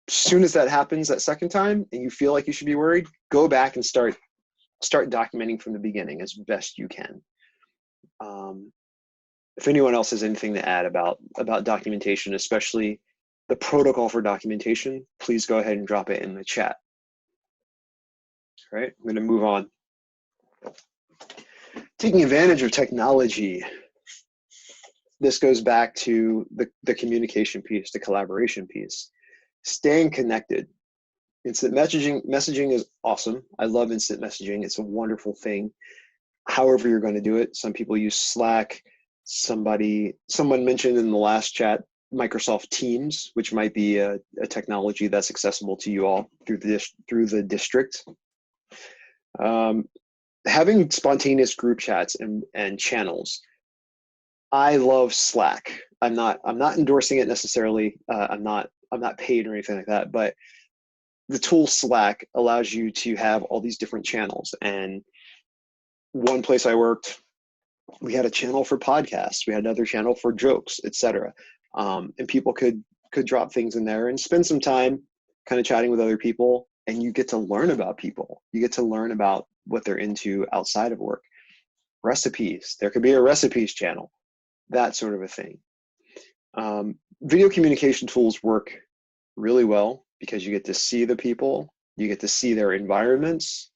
B: As soon as that happens that second time, and you feel like you should be worried, go back and start documenting from the beginning as best you can. If anyone else has anything to add about documentation, especially the protocol for documentation, please go ahead and drop it in the chat. All right, I'm going to move on. Taking advantage of technology. This goes back to the communication piece, the collaboration piece. Staying connected. Instant messaging is awesome. I love instant messaging. It's a wonderful thing. However you're going to do it. Some people use Slack. Someone mentioned in the last chat Microsoft Teams, which might be a technology that's accessible to you all through the district. Having spontaneous group chats and channels. I love Slack. I'm not endorsing it necessarily. I'm not paid or anything like that, but the tool Slack allows you to have all these different channels. And one place I worked, we had a channel for podcasts, we had another channel for jokes, etc. And people could drop things in there and spend some time kind of chatting with other people, and you get to learn about people. You get to learn about what they're into outside of work. Recipes, there could be a recipes channel, that sort of a thing. Video communication tools work really well because you get to see the people, you get to see their environments,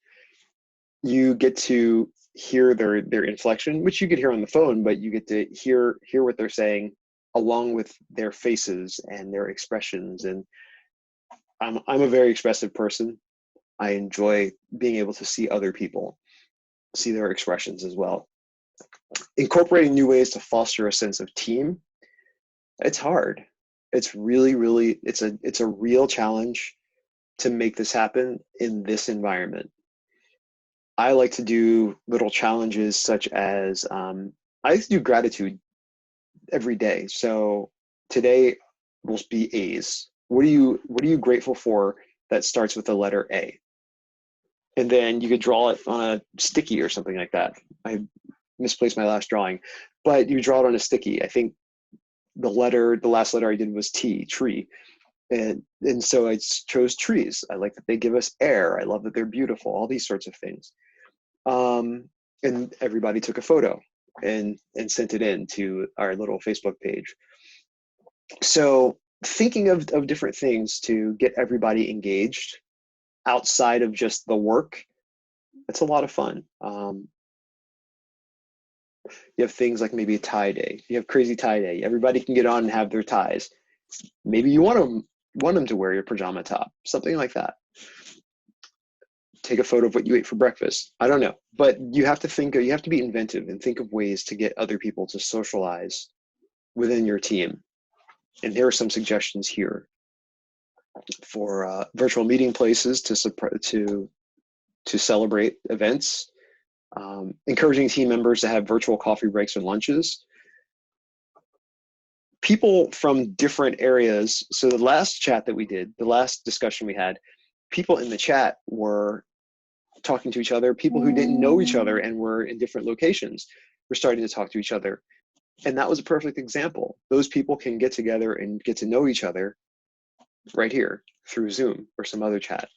B: you get to hear their inflection, which you could hear on the phone, but you get to hear what they're saying along with their faces and their expressions. And I'm a very expressive person. I enjoy being able to see other people, see their expressions as well. Incorporating new ways to foster a sense of team. It's hard. It's really, it's a real challenge to make this happen in this environment. I like to do little challenges such as, I like to do gratitude every day. So today will be A's. What are you grateful for that starts with the letter A? And then you could draw it on a sticky or something like that. I misplaced my last drawing, but you draw it on a sticky. I think the last letter I did was T, tree. And so I chose trees. I like that they give us air. I love that they're beautiful, all these sorts of things. And everybody took a photo and sent it in to our little Facebook page. So thinking of different things to get everybody engaged outside of just the work, it's a lot of fun. You have things like maybe a tie day. You have crazy tie day. Everybody can get on and have their ties. Maybe you want them to wear your pajama top, something like that. Take a photo of what you ate for breakfast. I don't know, but you have to be inventive and think of ways to get other people to socialize within your team. And there are some suggestions here for virtual meeting places to celebrate events. Encouraging team members to have virtual coffee breaks or lunches. People from different areas. So the last chat that we did, the last discussion we had, people in the chat were talking to each other. People who didn't know each other and were in different locations were starting to talk to each other. And that was a perfect example. Those people can get together and get to know each other right here through Zoom or some other chat.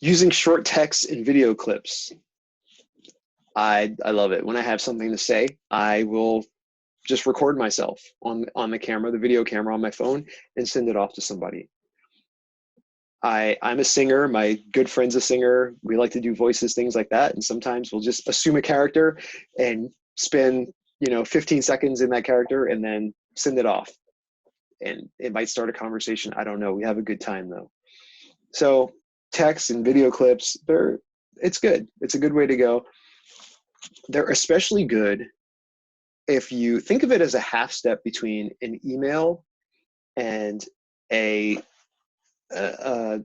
B: Using short text and video clips. I love it. When I have something to say, I will just record myself on the camera, the video camera on my phone, and send it off to somebody. I'm a singer. My good friend's a singer. We like to do voices, things like that. And sometimes we'll just assume a character and spend 15 seconds in that character and then send it off. And it might start a conversation. I don't know. We have a good time though. So text and video clips, it's good. It's a good way to go. They're especially good if you think of it as a half step between an email and a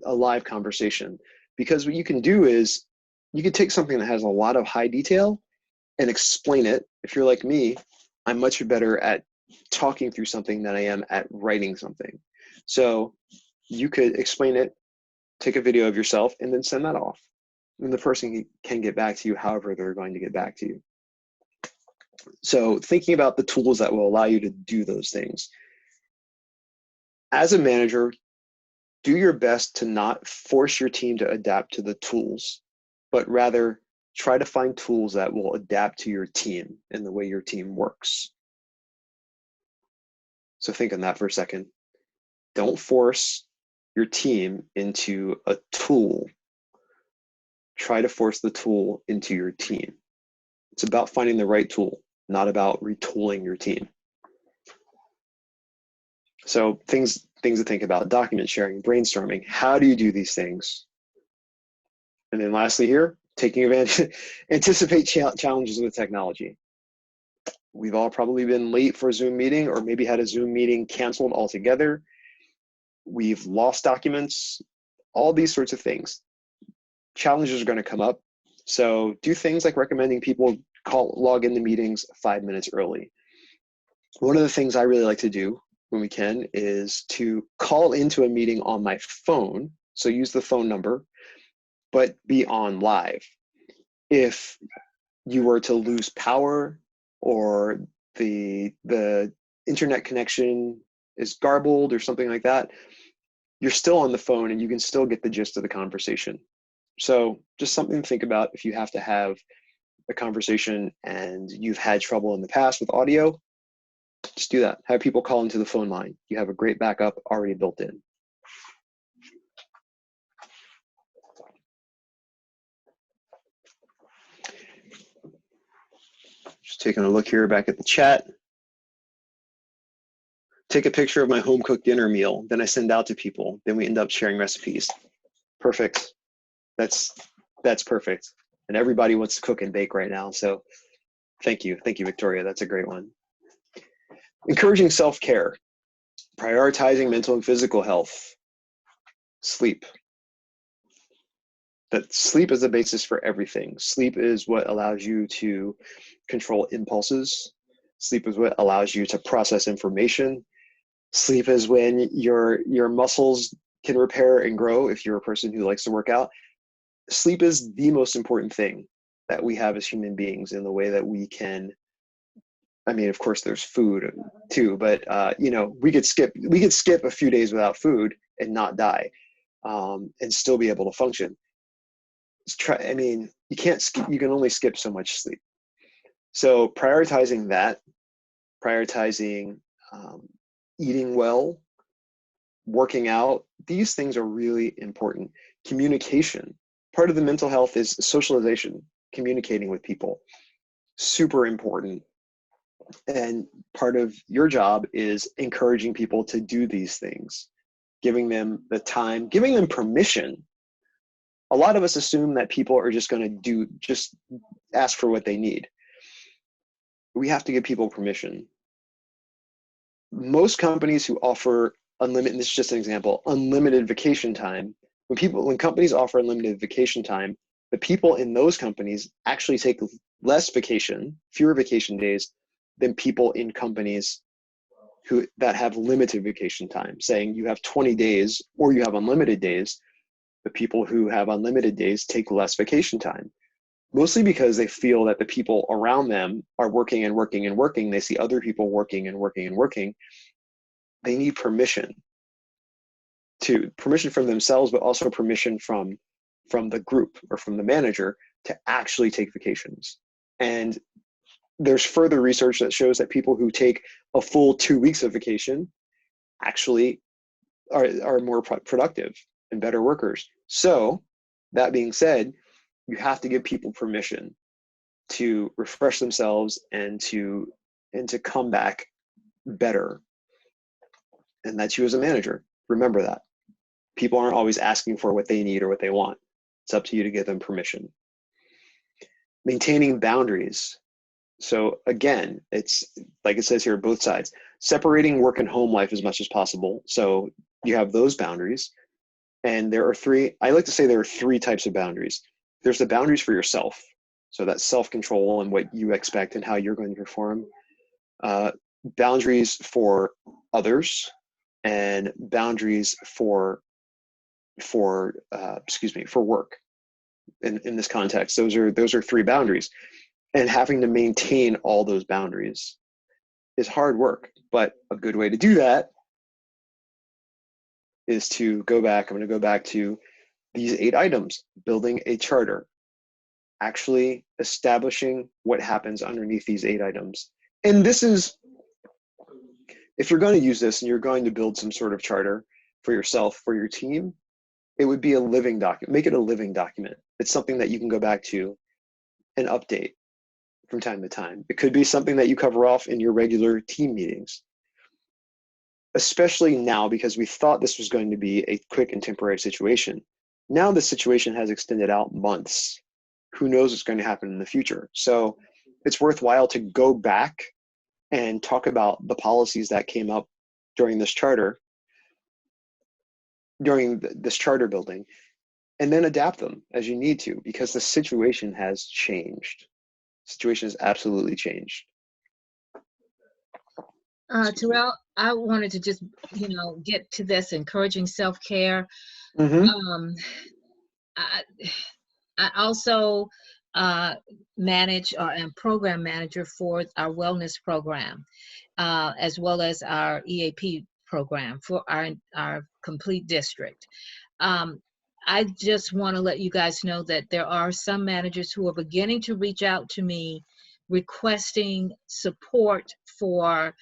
B: live conversation. Because what you can do is you can take something that has a lot of high detail and explain it. If you're like me, I'm much better at talking through something than I am at writing something. So you could explain it, take a video of yourself, and then send that off. And the person can get back to you however they're going to get back to you. So thinking about the tools that will allow you to do those things. As a manager, do your best to not force your team to adapt to the tools, but rather try to find tools that will adapt to your team and the way your team works. So think on that for a second. Don't force your team into a tool. Try to force the tool into your team. It's about finding the right tool, not about retooling your team. So things to think about: document sharing, brainstorming. How do you do these things? And then lastly here, taking advantage, anticipate challenges with technology. We've all probably been late for a Zoom meeting, or maybe had a Zoom meeting canceled altogether. We've lost documents, all these sorts of things. Challenges are going to come up. So do things like recommending people log into meetings 5 minutes early. One of the things I really like to do when we can is to call into a meeting on my phone. So use the phone number, but be on live. If you were to lose power, or the internet connection is garbled or something like that, you're still on the phone and you can still get the gist of the conversation. So just something to think about if you have to have a conversation and you've had trouble in the past with audio. Just do that. Have people call into the phone line. You have a great backup already built in. Just taking a look here back at the chat. Take a picture of my home cooked dinner meal, then I send out to people. Then we end up sharing recipes. Perfect. That's perfect. And everybody wants to cook and bake right now. So thank you, Victoria. That's a great one. Encouraging self-care, prioritizing mental and physical health, sleep. That sleep is the basis for everything. Sleep is what allows you to control impulses. Sleep is what allows you to process information. Sleep is when your muscles can repair and grow if you're a person who likes to work out. Sleep is the most important thing that we have as human beings in the way that we can, I mean, of course there's food too, but you know, we could skip a few days without food and not die, and still be able to function. I mean, you can't skip, you can only skip so much sleep. So prioritizing that, prioritizing eating well, working out, these things are really important. Communication. Part of the mental health is socialization, communicating with people. Super important. And part of your job is encouraging people to do these things, giving them the time, giving them permission. A lot of us assume that people are just going to just ask for what they need. We have to give people permission. Most companies who offer unlimited, this is just an example, unlimited vacation time, when companies offer unlimited vacation time, the people in those companies actually take less vacation, fewer vacation days, than people in companies that have limited vacation time, saying you have 20 days or you have unlimited days. The people who have unlimited days take less vacation time, mostly because they feel that the people around them are working and working and working. They see other people working and working and working. They need permission from themselves, but also permission from the group or from the manager to actually take vacations. And there's further research that shows that people who take a full 2 weeks of vacation actually are more productive and better workers. So that being said, you have to give people permission to refresh themselves and to come back better. And that's you as a manager. Remember that. People aren't always asking for what they need or what they want. It's up to you to give them permission. Maintaining boundaries. So again, it's like it says here, both sides. Separating work and home life as much as possible. So you have those boundaries. And there are I like to say there are three types of boundaries. There's the boundaries for yourself. So that's self-control and what you expect and how you're going to perform. boundaries for others and boundaries for work. In this context, those are 3 boundaries, and having to maintain all those boundaries is hard work. But a good way to do that is to go back. I'm going to go back to these 8 items: building a charter, actually establishing what happens underneath these 8 items. And this is, if you're going to use this and you're going to build some sort of charter for yourself, for your team, it would be a living document. Make it a living document. It's something that you can go back to and update from time to time. It could be something that you cover off in your regular team meetings, especially now, because we thought this was going to be a quick and temporary situation. Now the situation has extended out months. Who knows what's going to happen in the future? So it's worthwhile to go back and talk about the policies that came up during this charter, during this charter building, and then adapt them as you need to, because the situation has changed. The situation has absolutely changed.
A: Terrell, I wanted to just, get to this encouraging self-care.
B: Mm-hmm.
A: I also manage or am program manager for our wellness program, as well as our EAP program for our complete district. I just want to let you guys know that there are some managers who are beginning to reach out to me requesting support for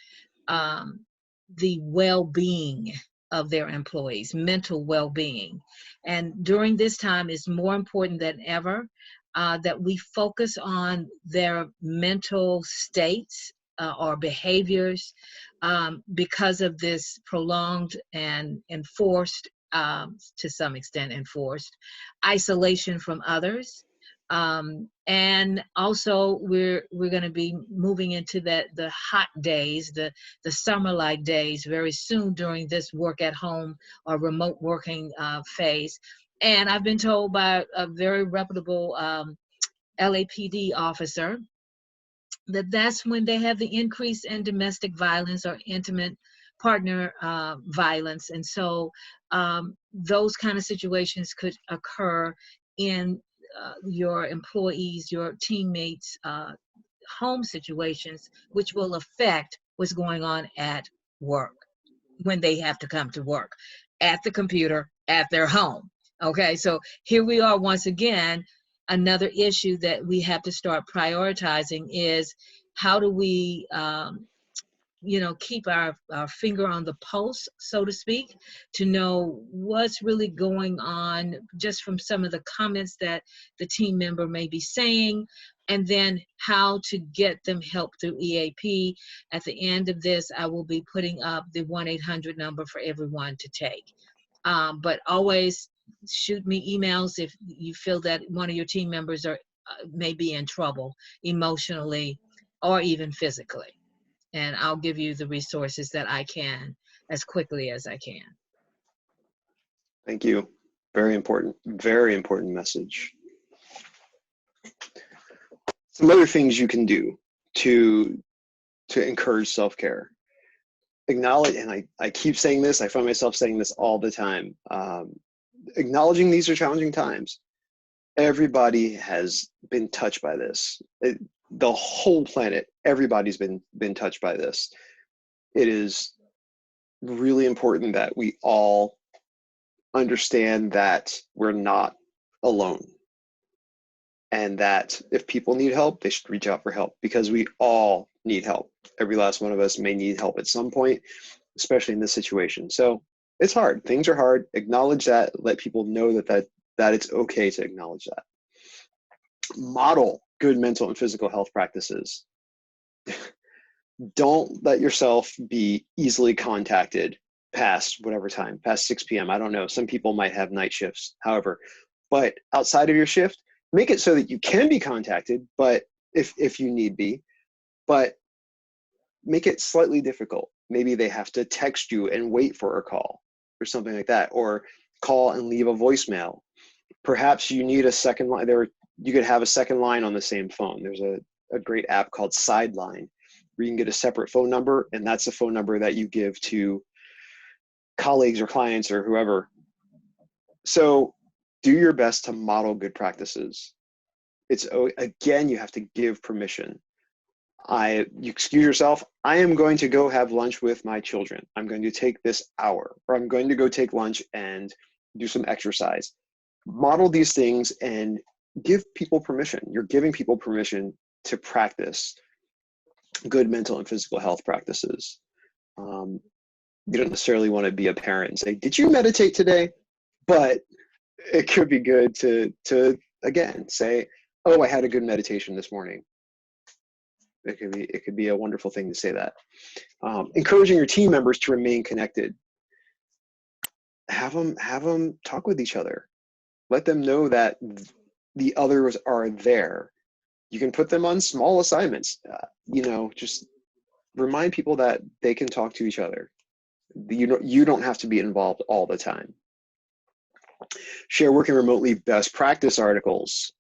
A: the well-being of their employees, mental well-being. And during this time, it's more important than ever that we focus on their mental states or behaviors because of this prolonged and enforced, to some extent enforced, isolation from others. And also we're going to be moving into the hot days, the summer-like days very soon during this work at home or remote working phase. And I've been told by a very reputable LAPD officer that that's when they have the increase in domestic violence or intimate partner violence. And so those kind of situations could occur in your employees, your teammates' home situations, which will affect what's going on at work when they have to come to work at the computer at their home. Okay, so here we are once again. Another issue that we have to start prioritizing is how do we keep our finger on the pulse, so to speak, to know what's really going on just from some of the comments that the team member may be saying, and then how to get them help through EAP. At the end of this, I will be putting up the 1-800 number for everyone to take. But always shoot me emails if you feel that one of your team members may be in trouble emotionally or even physically. And I'll give you the resources that I can as quickly as I can.
B: Thank you. Very important message. Some other things you can do to encourage self-care. Acknowledge, and I keep saying this, I find myself saying this all the time, acknowledging these are challenging times. Everybody has been touched by this. The whole planet, everybody's been touched by this. It is really important that we all understand that we're not alone, and that if people need help, they should reach out for help, because we all need help. Every last one of us may need help at some point, especially in this situation. So it's hard. Things are hard. Acknowledge that. Let people know that it's okay to acknowledge that. Model good mental and physical health practices. Don't let yourself be easily contacted past whatever time, past 6 p.m. I don't know. Some people might have night shifts, however, but outside of your shift, make it so that you can be contacted, but if you need be, but make it slightly difficult. Maybe they have to text you and wait for a call or something like that, or call and leave a voicemail. Perhaps you need a second line. You could have a second line on the same phone. There's a great app called Sideline where you can get a separate phone number, and that's the phone number that you give to colleagues or clients or whoever. So do your best to model good practices. It's, again, you have to give permission. You excuse yourself. I am going to go have lunch with my children. I'm going to take this hour, or I'm going to go take lunch and do some exercise. Model these things and give people permission. You're giving people permission to practice good mental and physical health practices. You don't necessarily want to be a parent and say, "Did you meditate today?" But it could be good to again say, "Oh, I had a good meditation this morning." It could be a wonderful thing to say that. Encouraging your team members to remain connected. Have them talk with each other. Let them know that the others are there. You can put them on small assignments. Just remind people that they can talk to each other. You don't have to be involved all the time. Share working remotely best practice articles.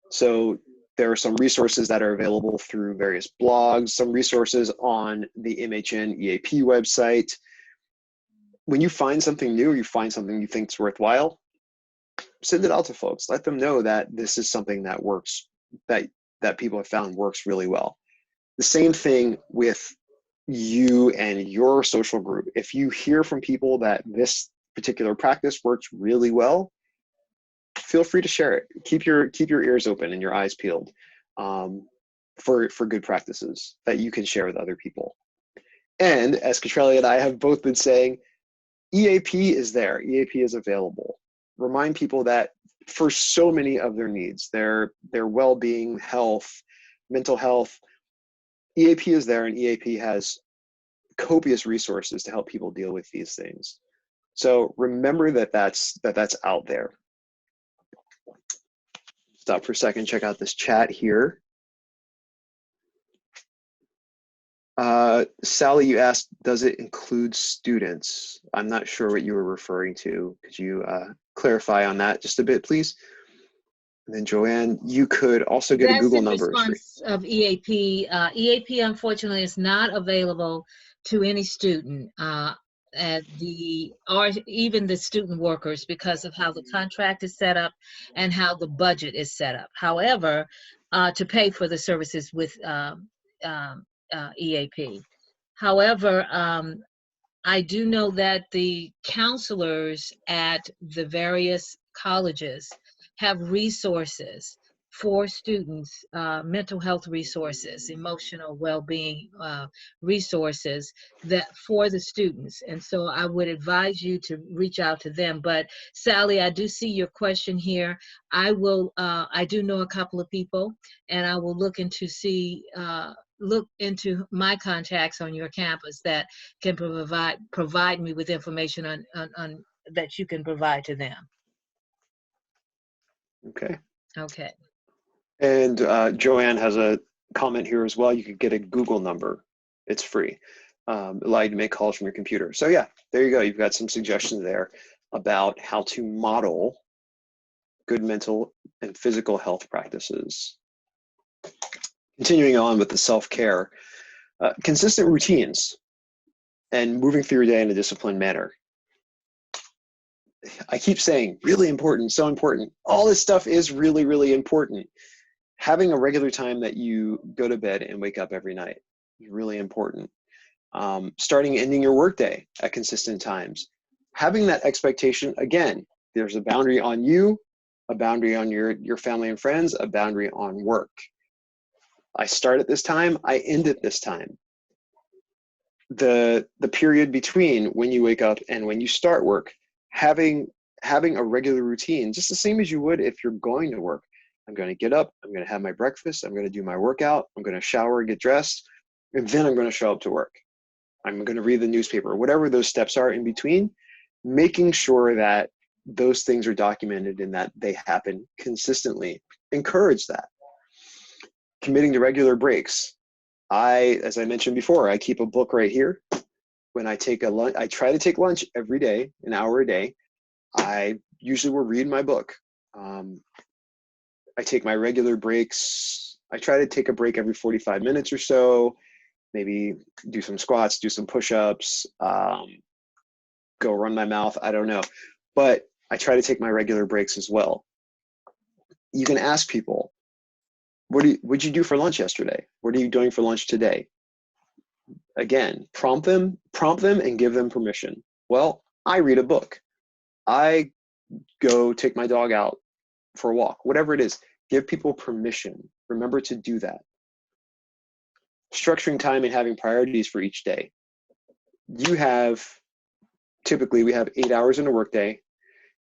B: So there are some resources that are available through various blogs, some resources on the MHN EAP website. When you find something new, or you find something you think is worthwhile, send it out to folks. Let them know that this is something that works, that people have found works really well. The same thing with you and your social group. If you hear from people that this particular practice works really well, feel free to share it. Keep your ears open and your eyes peeled for good practices that you can share with other people. And as Katrelia and I have both been saying, EAP is there. EAP is available. Remind people that for so many of their needs, their well-being, health, mental health, EAP is there, and EAP has copious resources to help people deal with these things. So remember that's out there. Stop for a second, check out this chat here. Sally, you asked, does it include students? I'm not sure what you were referring to. Could you clarify on that just a bit, please? And then Joanne, you could also get a Google number.
A: That's in response of EAP. EAP, unfortunately, is not available to any student or even the student workers because of how the contract is set up and how the budget is set up. However, to pay for the services with EAP. However, I do know that the counselors at the various colleges have resources for students, mental health resources, emotional well-being resources that for the students. And so I would advise you to reach out to them. But Sally, I do see your question here. I do know a couple of people, and I will look into my contacts on your campus that can provide me with information on that you can provide to them.
B: Okay.
A: Okay.
B: And Joanne has a comment here as well. You could get a Google number. It's free. Allow you to make calls from your computer. So yeah, there you go. You've got some suggestions there about how to model good mental and physical health practices. Continuing on with the self-care, consistent routines and moving through your day in a disciplined manner. I keep saying really important, so important. All this stuff is really, really important. Having a regular time that you go to bed and wake up every night is really important. Starting and ending your workday at consistent times. Having that expectation, again, there's a boundary on you, a boundary on your family and friends, a boundary on work. I start at this time, I end at this time. The period between when you wake up and when you start work, having a regular routine, just the same as you would if you're going to work. I'm going to get up, I'm going to have my breakfast, I'm going to do my workout, I'm going to shower, get dressed, and then I'm going to show up to work. I'm going to read the newspaper, whatever those steps are in between, making sure that those things are documented and that they happen consistently. Encourage that. Committing to regular breaks. As I mentioned before, I keep a book right here. When I take a lunch, I try to take lunch every day, an hour a day. I usually will read my book. I take my regular breaks. I try to take a break every 45 minutes or so. maybe do some squats, do some push-ups, go run my mouth, I don't know. But I try to take my regular breaks as well. You can ask people, what'd you do for lunch yesterday? What are you doing for lunch today? Again, prompt them and give them permission. Well, I read a book. I go take my dog out for a walk, whatever it is. Give people permission. Remember to do that. Structuring time and having priorities for each day. Typically we have 8 hours in a workday.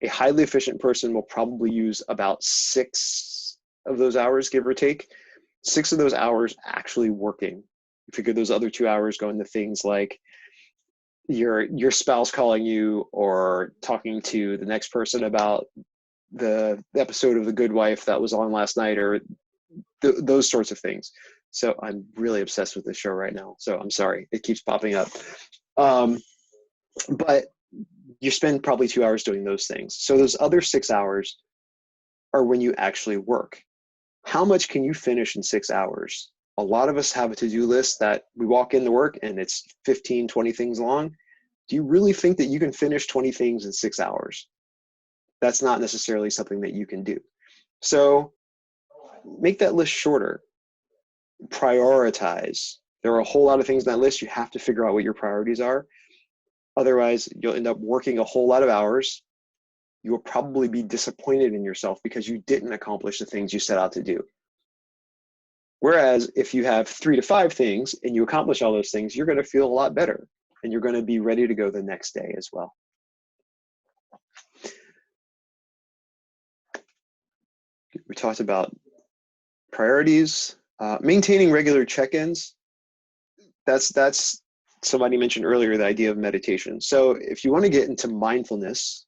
B: A highly efficient person will probably use about 6 of those hours, give or take. 6 of those hours actually working. You figure those other 2 hours go into things like your spouse calling you or talking to the next person about the episode of The Good Wife that was on last night, or those sorts of things. So I'm really obsessed with this show right now. So I'm sorry, it keeps popping up. But you spend probably 2 hours doing those things. So those other 6 hours are when you actually work. How much can you finish in 6 hours? A lot of us have a to-do list that we walk into work and it's 15, 20 things long. Do you really think that you can finish 20 things in 6 hours? That's not necessarily something that you can do. So make that list shorter. Prioritize. There are a whole lot of things on that list. You have to figure out what your priorities are. Otherwise, you'll end up working a whole lot of hours. You will probably be disappointed in yourself because you didn't accomplish the things you set out to do. Whereas if you have 3 to 5 things and you accomplish all those things, you're going to feel a lot better and you're going to be ready to go the next day as well. We talked about priorities, maintaining regular check-ins. That's somebody mentioned earlier, the idea of meditation. So if you want to get into mindfulness,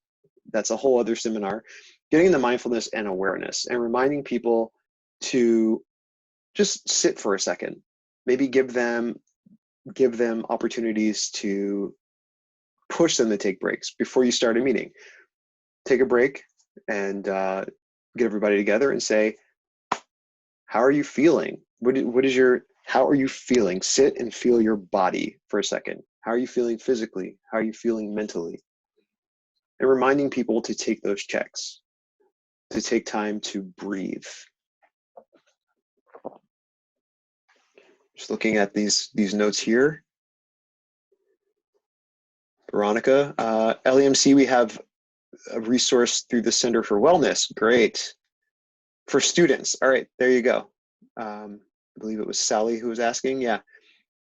B: that's a whole other seminar, getting into mindfulness and awareness and reminding people to just sit for a second, maybe give them opportunities to push them to take breaks before you start a meeting. Take a break and get everybody together and say, how are you feeling? How are you feeling? Sit and feel your body for a second. How are you feeling physically? How are you feeling mentally? And reminding people to take those checks, to take time to breathe. Just looking at these notes here. Veronica, LEMC, we have a resource through the Center for Wellness. Great. For students. All right, there you go. I believe it was Sally who was asking. Yeah.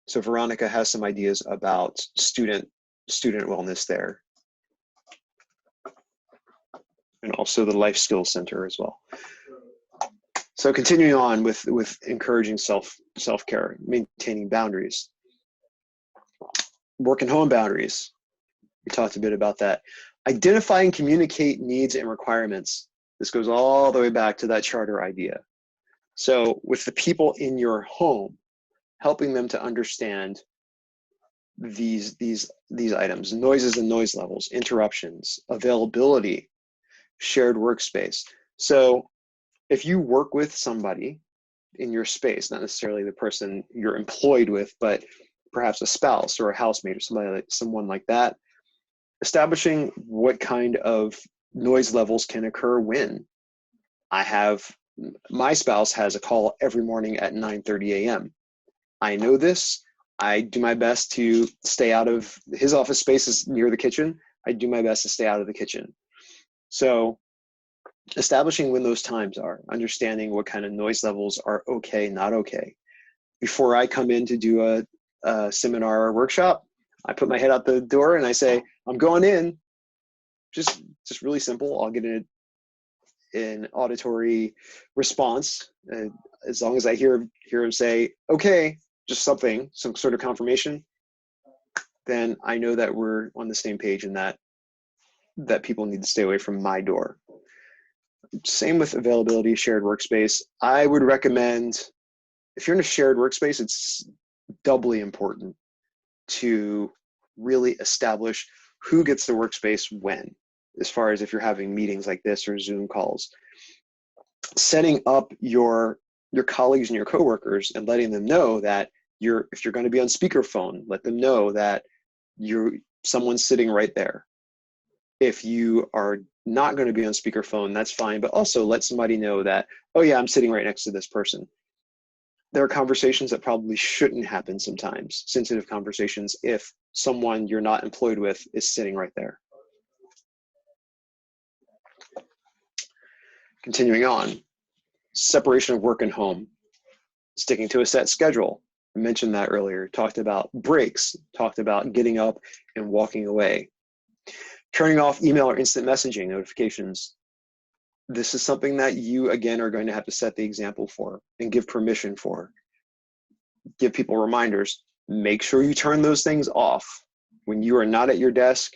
B: So Veronica has some ideas about student wellness there. And also the Life Skills Center as well. So continuing on with encouraging self-care, maintaining boundaries. Work and home boundaries. We talked a bit about that. Identify and communicate needs and requirements. This goes all the way back to that charter idea. So with the people in your home, helping them to understand these items, noises and noise levels, interruptions, availability, shared workspace. So if you work with somebody in your space, not necessarily the person you're employed with, but perhaps a spouse or a housemate or someone like that, establishing what kind of noise levels can occur when. My spouse has a call every morning at 9:30 a.m. I know this. I do my best to stay out of, his office space is near the kitchen. I do my best to stay out of the kitchen. So establishing when those times are, understanding what kind of noise levels are okay, not okay. Before I come in to do a seminar or workshop, I put my head out the door and I say, I'm going in. Just really simple. I'll get an auditory response. As long as I hear him say, okay, just some sort of confirmation, then I know that we're on the same page and that people need to stay away from my door. Same with availability, shared workspace. I would recommend, if you're in a shared workspace, it's doubly important to really establish who gets the workspace when, as far as if you're having meetings like this or Zoom calls. Setting up your colleagues and your coworkers and letting them know that If you're going to be on speakerphone, let them know that someone's sitting right there. If you are not going to be on speakerphone, that's fine, but also let somebody know that, oh yeah, I'm sitting right next to this person. There are conversations that probably shouldn't happen sometimes, sensitive conversations, if someone you're not employed with is sitting right there. Continuing on, separation of work and home, sticking to a set schedule. I mentioned that earlier, talked about breaks, talked about getting up and walking away. Turning off email or instant messaging notifications. This is something that you, again, are going to have to set the example for and give permission for. Give people reminders. Make sure you turn those things off. When you are not at your desk,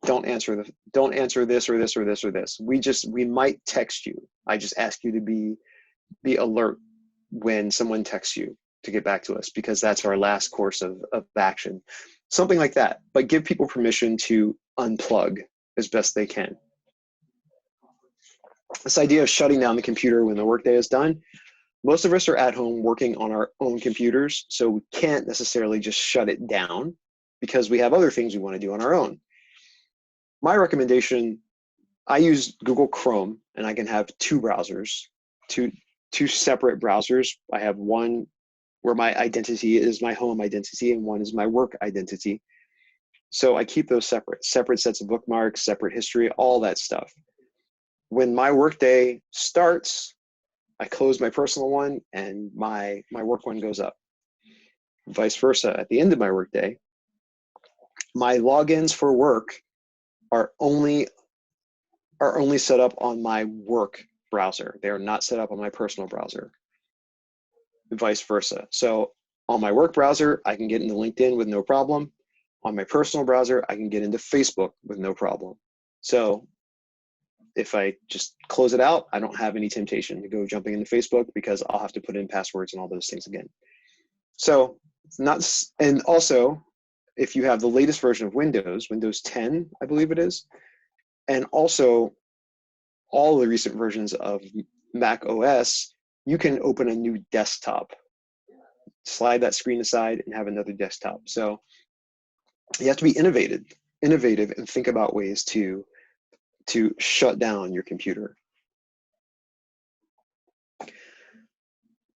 B: don't answer this or this or this or this. We might text you. I just ask you to be alert when someone texts you to get back to us, because that's our last course of action. Something like that, but give people permission to unplug as best they can. This idea of shutting down the computer when the workday is done, most of us are at home working on our own computers, so we can't necessarily just shut it down because we have other things we want to do on our own. My recommendation, I use Google Chrome, and I can have two browsers, two separate browsers. I have one where my identity is my home identity and one is my work identity. So I keep those separate sets of bookmarks, separate history, all that stuff. When my workday starts, I close my personal one and my work one goes up. Vice versa, at the end of my workday, my logins for work are only set up on my work browser. They are not set up on my personal browser. Vice versa. So on my work browser, I can get into LinkedIn with no problem. On my personal browser, I can get into Facebook with no problem. So if I just close it out, I don't have any temptation to go jumping into Facebook because I'll have to put in passwords and all those things again. So and also, if you have the latest version of Windows 10, I believe it is, and also all the recent versions of Mac OS, you can open a new desktop, slide that screen aside and have another desktop. So you have to be innovative and think about ways to shut down your computer.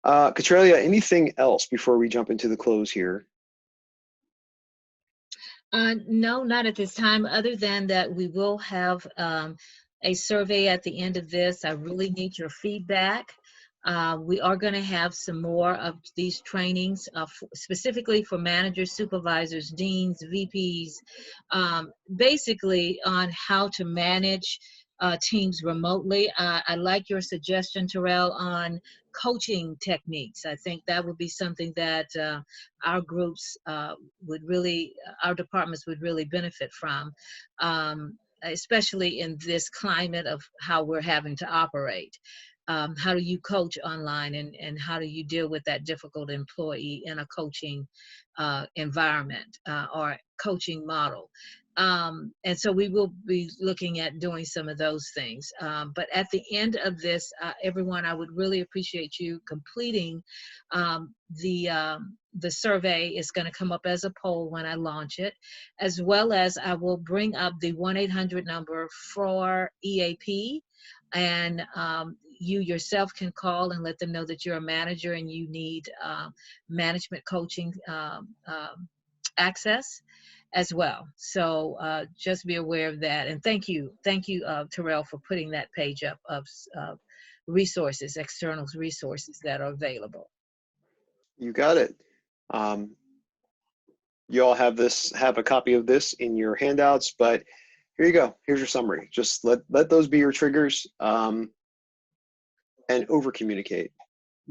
B: Katrelia, anything else before we jump into the close here?
A: No, not at this time, other than that we will have a survey at the end of this. I really need your feedback. We are going to have some more of these trainings specifically for managers, supervisors, deans, VPs, basically on how to manage teams remotely. I like your suggestion, Terrell, on coaching techniques. I think that would be something that our groups our departments would really benefit from, especially in this climate of how we're having to operate. How do you coach online, and how do you deal with that difficult employee in a coaching environment or coaching model? And so we will be looking at doing some of those things. But at the end of this, everyone, I would really appreciate you completing the survey. Is going to come up as a poll when I launch it, as well as I will bring up the 1-800 number for EAP, and you yourself can call and let them know that you're a manager and you need management coaching access as well. So just be aware of that. And thank you, Terrell, for putting that page up of resources, external resources that are available.
B: You got it. You all have a copy of this in your handouts, but here you go. Here's your summary. Just let those be your triggers, and over communicate.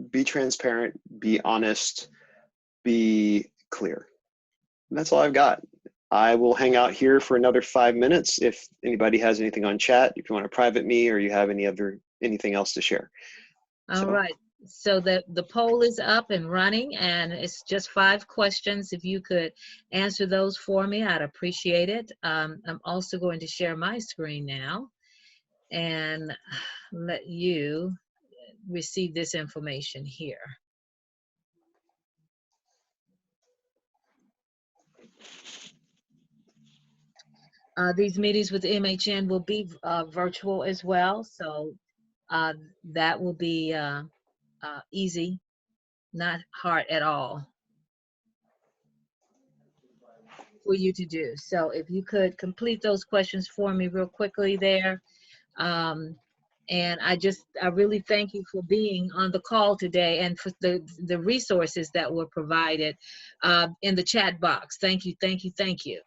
B: Be transparent, be honest, be clear. And that's all I've got. I will hang out here for another 5 minutes. If anybody has anything on chat, if you want to private me or you have anything else to share.
A: All right. So the poll is up and running, and it's just 5 questions. If you could answer those for me, I'd appreciate it. I'm also going to share my screen now and let you receive this information here. These meetings with MHN will be virtual as well, so that will be easy, not hard at all for you to do. So if you could complete those questions for me real quickly there. And I really thank you for being on the call today and for the resources that were provided in the chat box. Thank you, thank you, thank you.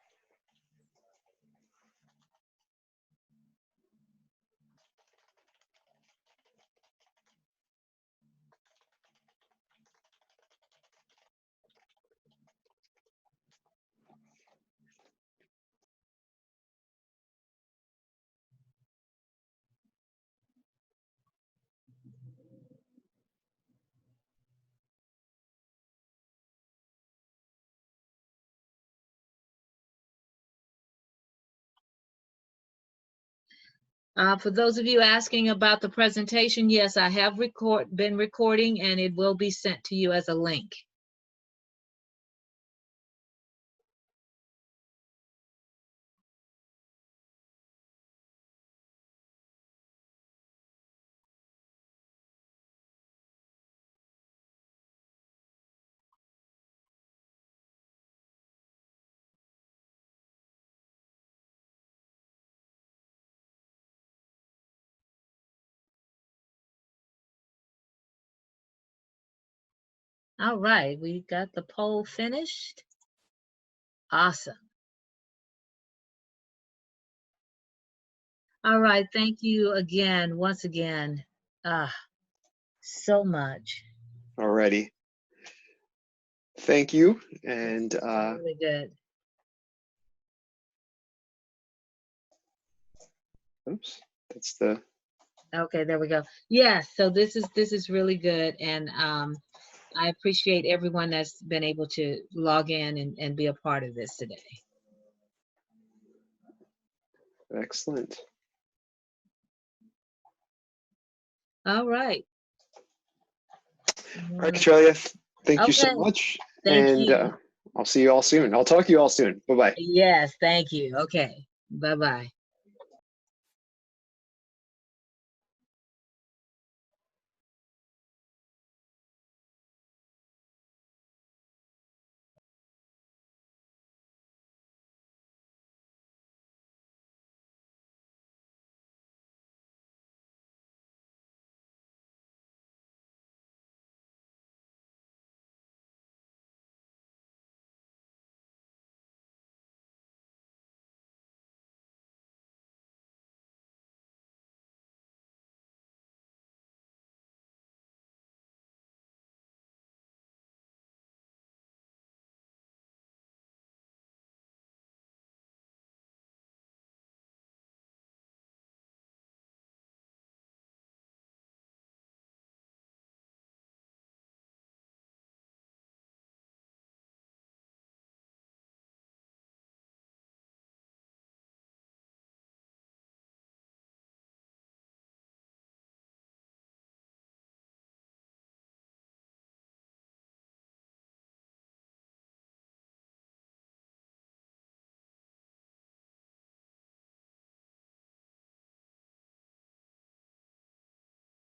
A: For those of you asking about the presentation, yes, I have been recording, and it will be sent to you as a link. All right, we got the poll finished. Awesome. All right, thank you again, once again, so much.
B: Alrighty. Thank you, and
A: really good.
B: Oops, that's the.
A: Okay, there we go. Yes, so this is really good, and I appreciate everyone that's been able to log in and be a part of this today.
B: Excellent.
A: All right.
B: All right, Katralia, thank you so
A: Okay.
B: much.
A: Thank
B: and
A: you.
B: I'll see you all soon. I'll talk to you all soon. Bye-bye.
A: Yes, thank you. Okay. Bye-bye.